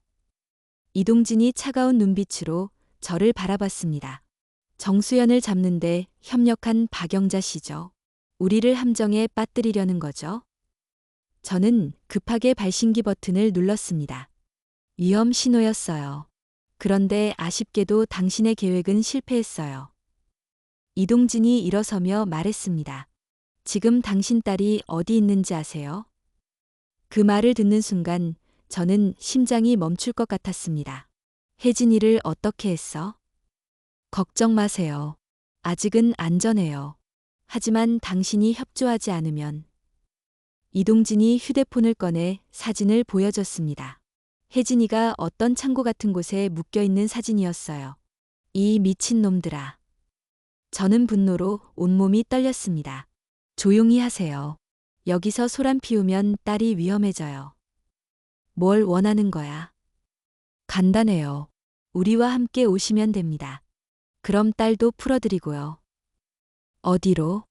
이동진이 차가운 눈빛으로 저를 바라봤습니다. 정수연을 잡는데 협력한 박영자 씨죠. 우리를 함정에 빠뜨리려는 거죠. 저는 급하게 발신기 버튼을 눌렀습니다. 위험 신호였어요. 그런데 아쉽게도 당신의 계획은 실패했어요. 이동진이 일어서며 말했습니다. 지금 당신 딸이 어디 있는지 아세요? 그 말을 듣는 순간 저는 심장이 멈출 것 같았습니다. 혜진이를 어떻게 했어? 걱정 마세요. 아직은 안전해요. 하지만 당신이 협조하지 않으면. 이동진이 휴대폰을 꺼내 사진을 보여줬습니다. 혜진이가 어떤 창고 같은 곳에 묶여있는 사진이었어요. 이 미친놈들아. 저는 분노로 온몸이 떨렸습니다. 조용히 하세요. 여기서 소란 피우면 딸이 위험해져요. 뭘 원하는 거야? 간단해요. 우리와 함께 오시면 됩니다. 그럼 딸도 풀어드리고요. 어디로?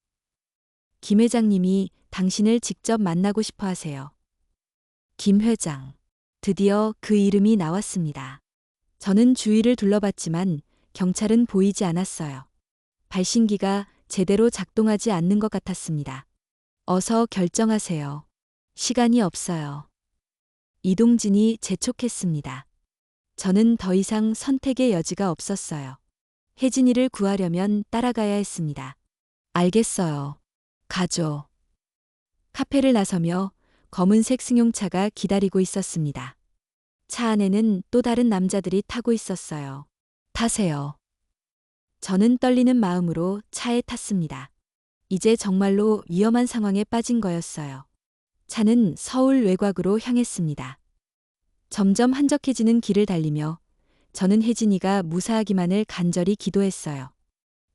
김 회장님이 당신을 직접 만나고 싶어 하세요. 김 회장. 드디어 그 이름이 나왔습니다. 저는 주위를 둘러봤지만 경찰은 보이지 않았어요. 발신기가 제대로 작동하지 않는 것 같았습니다. 어서 결정하세요. 시간이 없어요. 이동진이 재촉했습니다. 저는 더 이상 선택의 여지가 없었어요. 혜진이를 구하려면 따라가야 했습니다. 알겠어요. 가죠. 카페를 나서며 검은색 승용차가 기다리고 있었습니다. 차 안에는 또 다른 남자들이 타고 있었어요. 타세요. 저는 떨리는 마음으로 차에 탔습니다. 이제 정말로 위험한 상황에 빠진 거였어요. 차는 서울 외곽으로 향했습니다. 점점 한적해지는 길을 달리며 저는 혜진이가 무사하기만을 간절히 기도했어요.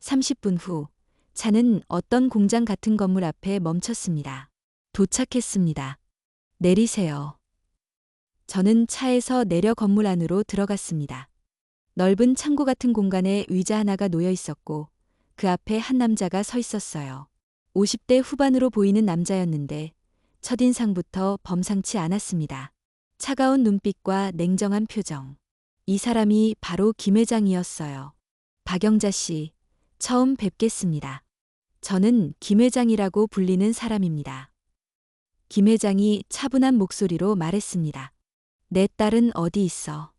30분 후 차는 어떤 공장 같은 건물 앞에 멈췄습니다. 도착했습니다. 내리세요. 저는 차에서 내려 건물 안으로 들어갔습니다. 넓은 창고 같은 공간에 의자 하나가 놓여 있었고 그 앞에 한 남자가 서 있었어요. 50대 후반으로 보이는 남자였는데 첫인상부터 범상치 않았습니다. 차가운 눈빛과 냉정한 표정. 이 사람이 바로 김 회장이었어요. 박영자 씨, 처음 뵙겠습니다. 저는 김 회장이라고 불리는 사람입니다. 김 회장이 차분한 목소리로 말했습니다. 내 딸은 어디 있어?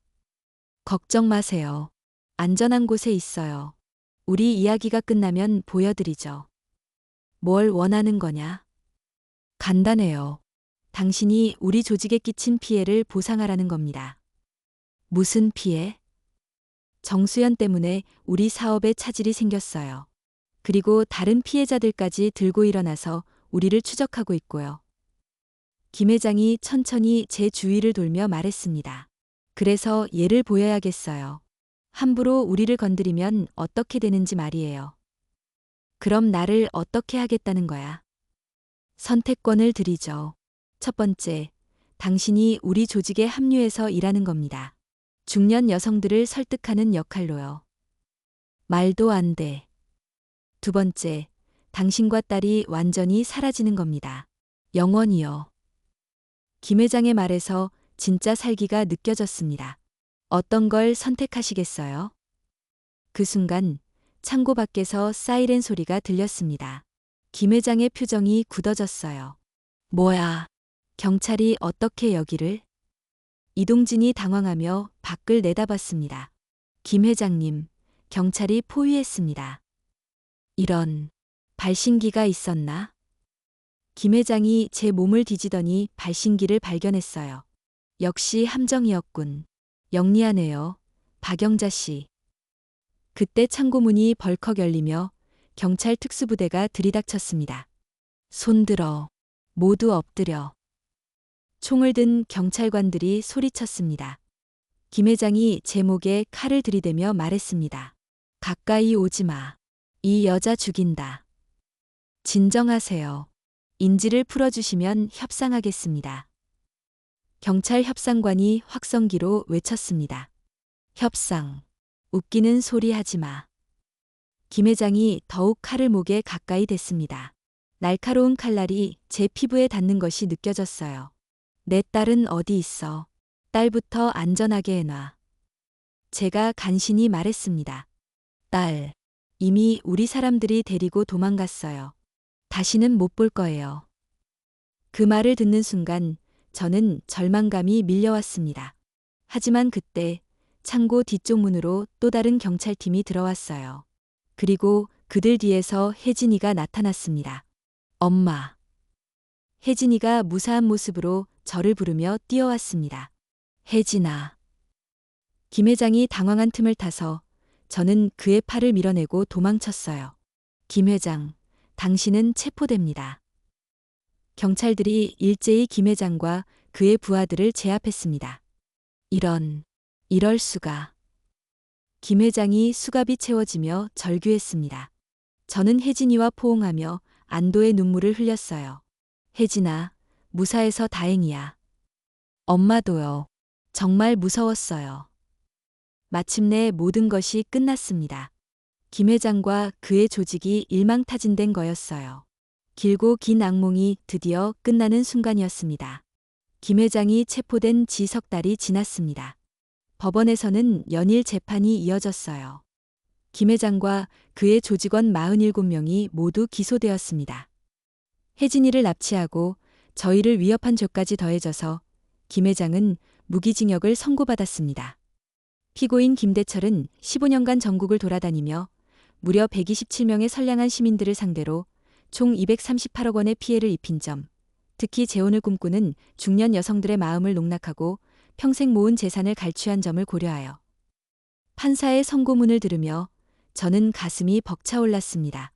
걱정 마세요. 안전한 곳에 있어요. 우리 이야기가 끝나면 보여드리죠. 뭘 원하는 거냐? 간단해요. 당신이 우리 조직에 끼친 피해를 보상하라는 겁니다. 무슨 피해? 정수연 때문에 우리 사업에 차질이 생겼어요. 그리고 다른 피해자들까지 들고 일어나서 우리를 추적하고 있고요. 김 회장이 천천히 제 주위를 돌며 말했습니다. 그래서 예를 보여야겠어요. 함부로 우리를 건드리면 어떻게 되는지 말이에요. 그럼 나를 어떻게 하겠다는 거야? 선택권을 드리죠. 첫 번째, 당신이 우리 조직에 합류해서 일하는 겁니다. 중년 여성들을 설득하는 역할로요. 말도 안 돼. 두 번째, 당신과 딸이 완전히 사라지는 겁니다. 영원히요. 김 회장의 말에서 진짜 살기가 느껴졌습니다. 어떤 걸 선택하시겠어요? 그 순간 창고 밖에서 사이렌 소리가 들렸습니다. 김 회장의 표정이 굳어졌어요. 뭐야? 경찰이 어떻게 여기를? 이동진이 당황하며 밖을 내다봤습니다. 김 회장님, 경찰이 포위했습니다. 이런, 발신기가 있었나? 김 회장이 제 몸을 뒤지더니 발신기를 발견했어요. 역시 함정이었군. 영리하네요. 박영자 씨. 그때 창고 문이 벌컥 열리며 경찰 특수부대가 들이닥쳤습니다. 손들어. 모두 엎드려. 총을 든 경찰관들이 소리쳤습니다. 김 회장이 제 목에 칼을 들이대며 말했습니다. 가까이 오지 마. 이 여자 죽인다. 진정하세요. 인지를 풀어주시면 협상하겠습니다. 경찰 협상관이 확성기로 외쳤습니다. 협상. 웃기는 소리 하지 마. 김 회장이 더욱 칼을 목에 가까이 댔습니다. 날카로운 칼날이 제 피부에 닿는 것이 느껴졌어요. 내 딸은 어디 있어? 딸부터 안전하게 해놔. 제가 간신히 말했습니다. 딸, 이미 우리 사람들이 데리고 도망갔어요. 다시는 못 볼 거예요. 그 말을 듣는 순간 저는 절망감이 밀려왔습니다. 하지만 그때 창고 뒤쪽 문으로 또 다른 경찰팀이 들어왔어요. 그리고 그들 뒤에서 혜진이가 나타났습니다. 엄마. 혜진이가 무사한 모습으로 저를 부르며 뛰어왔습니다. 혜진아. 김 회장이 당황한 틈을 타서 저는 그의 팔을 밀어내고 도망쳤어요. 김 회장, 당신은 체포됩니다. 경찰들이 일제히 김 회장과 그의 부하들을 제압했습니다. 이럴 수가. 김 회장이 수갑이 채워지며 절규했습니다. 저는 혜진이와 포옹하며 안도의 눈물을 흘렸어요. 혜진아, 무사해서 다행이야. 엄마도요. 정말 무서웠어요. 마침내 모든 것이 끝났습니다. 김 회장과 그의 조직이 일망타진된 거였어요. 길고 긴 악몽이 드디어 끝나는 순간이었습니다. 김 회장이 체포된 지 석 달이 지났습니다. 법원에서는 연일 재판이 이어졌어요. 김 회장과 그의 조직원 47명이 모두 기소되었습니다. 혜진이를 납치하고 저희를 위협한 죄까지 더해져서 김 회장은 무기징역을 선고받았습니다. 피고인 김대철은 15년간 전국을 돌아다니며 무려 127명의 선량한 시민들을 상대로 총 238억 원의 피해를 입힌 점, 특히 재혼을 꿈꾸는 중년 여성들의 마음을 농락하고 평생 모은 재산을 갈취한 점을 고려하여 판사의 선고문을 들으며 저는 가슴이 벅차올랐습니다.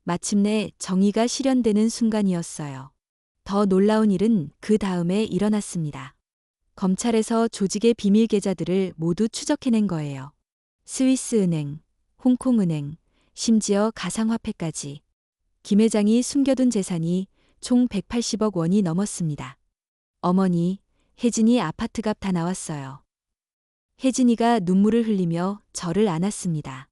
마침내 정의가 실현되는 순간이었어요. 더 놀라운 일은 그 다음에 일어났습니다. 검찰에서 조직의 비밀 계좌들을 모두 추적해낸 거예요. 스위스은행, 홍콩은행, 심지어 가상화폐까지. 김 회장이 숨겨둔 재산이 총 180억 원이 넘었습니다. 어머니, 혜진이 아파트값 다 나왔어요. 혜진이가 눈물을 흘리며 저를 안았습니다.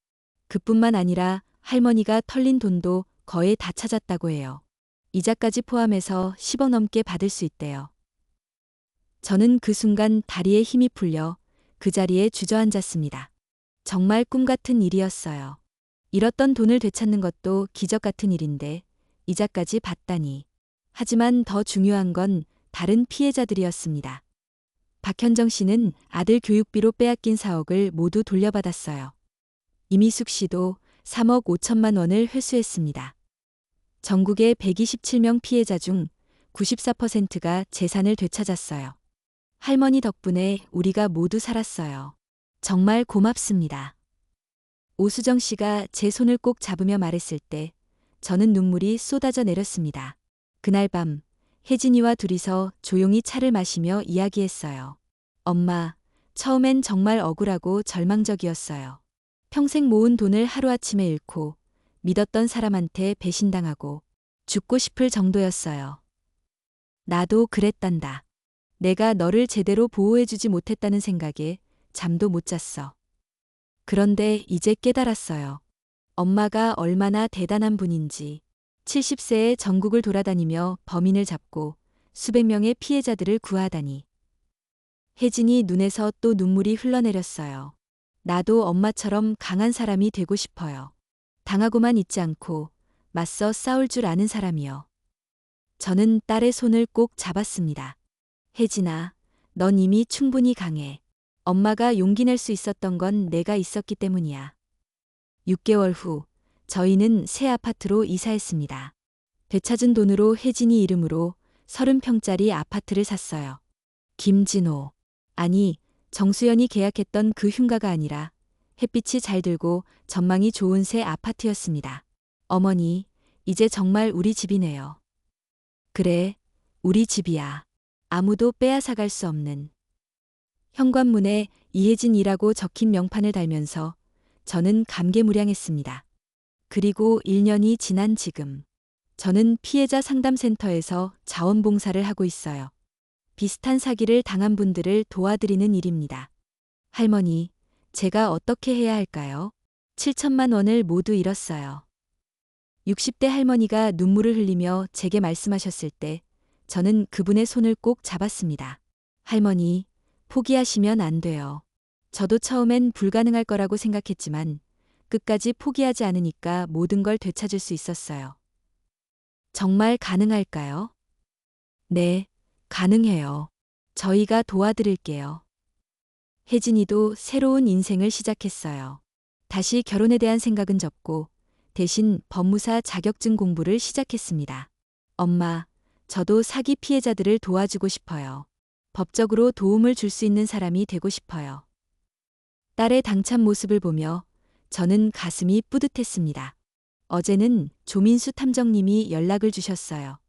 그뿐만 아니라 할머니가 털린 돈도 거의 다 찾았다고 해요. 이자까지 포함해서 10억 넘게 받을 수 있대요. 저는 그 순간 다리에 힘이 풀려 그 자리에 주저앉았습니다. 정말 꿈 같은 일이었어요. 잃었던 돈을 되찾는 것도 기적 같은 일인데 이자까지 받다니. 하지만 더 중요한 건 다른 피해자들이었습니다. 박현정 씨는 아들 교육비로 빼앗긴 4억을 모두 돌려받았어요. 이미숙 씨도 3억 5천만 원을 회수했습니다. 전국의 127명 피해자 중 94%가 재산을 되찾았어요. 할머니 덕분에 우리가 모두 살았어요. 정말 고맙습니다. 오수정 씨가 제 손을 꼭 잡으며 말했을 때 저는 눈물이 쏟아져 내렸습니다. 그날 밤 혜진이와 둘이서 조용히 차를 마시며 이야기했어요. 엄마, 처음엔 정말 억울하고 절망적이었어요. 평생 모은 돈을 하루아침에 잃고 믿었던 사람한테 배신당하고 죽고 싶을 정도였어요. 나도 그랬단다. 내가 너를 제대로 보호해주지 못했다는 생각에 잠도 못 잤어. 그런데 이제 깨달았어요. 엄마가 얼마나 대단한 분인지. 70세에 전국을 돌아다니며 범인을 잡고 수백 명의 피해자들을 구하다니. 혜진이 눈에서 또 눈물이 흘러내렸어요. 나도 엄마처럼 강한 사람이 되고 싶어요. 당하고만 있지 않고 맞서 싸울 줄 아는 사람이요. 저는 딸의 손을 꼭 잡았습니다. 혜진아, 넌 이미 충분히 강해. 엄마가 용기 낼 수 있었던 건 내가 있었기 때문이야. 6개월 후 저희는 새 아파트로 이사했습니다. 되찾은 돈으로 혜진이 이름으로 30평짜리 아파트를 샀어요. 김진호, 아니 정수연이 계약했던 그 흉가가 아니라 햇빛이 잘 들고 전망이 좋은 새 아파트였습니다. 어머니, 이제 정말 우리 집이네요. 그래, 우리 집이야. 아무도 빼앗아갈 수 없는. 현관문에 이혜진이라고 적힌 명판을 달면서 저는 감개무량했습니다. 그리고 1년이 지난 지금 저는 피해자 상담센터에서 자원봉사를 하고 있어요. 비슷한 사기를 당한 분들을 도와드리는 일입니다. 할머니, 제가 어떻게 해야 할까요? 7천만 원을 모두 잃었어요. 60대 할머니가 눈물을 흘리며 제게 말씀하셨을 때 저는 그분의 손을 꼭 잡았습니다. 할머니, 포기하시면 안 돼요. 저도 처음엔 불가능할 거라고 생각했지만 끝까지 포기하지 않으니까 모든 걸 되찾을 수 있었어요. 정말 가능할까요? 네, 가능해요. 저희가 도와드릴게요. 혜진이도 새로운 인생을 시작했어요. 다시 결혼에 대한 생각은 접고 대신 법무사 자격증 공부를 시작했습니다. 엄마, 저도 사기 피해자들을 도와주고 싶어요. 법적으로 도움을 줄 수 있는 사람이 되고 싶어요. 딸의 당찬 모습을 보며 저는 가슴이 뿌듯했습니다. 어제는 조민수 탐정님이 연락을 주셨어요.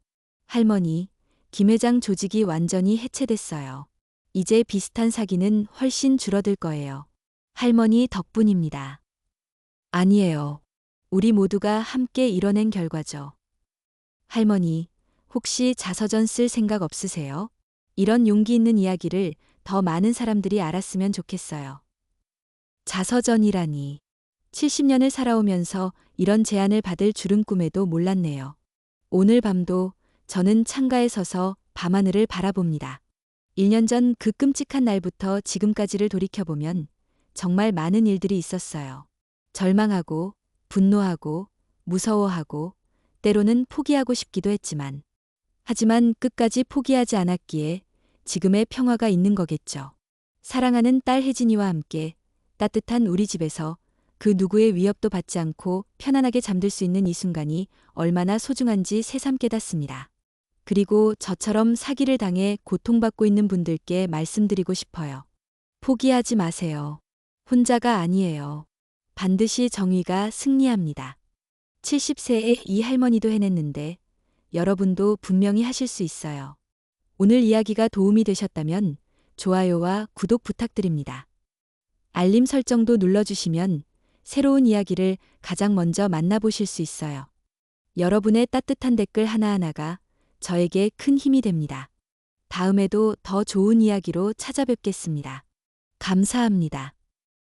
할머니, 김 회장 조직이 완전히 해체됐어요. 이제 비슷한 사기는 훨씬 줄어들 거예요. 할머니 덕분입니다. 아니에요. 우리 모두가 함께 이뤄낸 결과죠. 할머니, 혹시 자서전 쓸 생각 없으세요? 이런 용기 있는 이야기를 더 많은 사람들이 알았으면 좋겠어요. 자서전이라니. 70년을 살아오면서 이런 제안을 받을 줄은 꿈에도 몰랐네요. 오늘 밤도 저는 창가에 서서 밤하늘을 바라봅니다. 1년 전 그 끔찍한 날부터 지금까지를 돌이켜보면 정말 많은 일들이 있었어요. 절망하고, 분노하고, 무서워하고, 때로는 포기하고 싶기도 했지만, 하지만 끝까지 포기하지 않았기에 지금의 평화가 있는 거겠죠. 사랑하는 딸 혜진이와 함께 따뜻한 우리 집에서 그 누구의 위협도 받지 않고 편안하게 잠들 수 있는 이 순간이 얼마나 소중한지 새삼 깨닫습니다. 그리고 저처럼 사기를 당해 고통받고 있는 분들께 말씀드리고 싶어요. 포기하지 마세요. 혼자가 아니에요. 반드시 정의가 승리합니다. 70세의 이 할머니도 해냈는데 여러분도 분명히 하실 수 있어요. 오늘 이야기가 도움이 되셨다면 좋아요와 구독 부탁드립니다. 알림 설정도 눌러주시면 새로운 이야기를 가장 먼저 만나보실 수 있어요. 여러분의 따뜻한 댓글 하나하나가 저에게 큰 힘이 됩니다. 다음에도 더 좋은 이야기로 찾아뵙겠습니다. 감사합니다.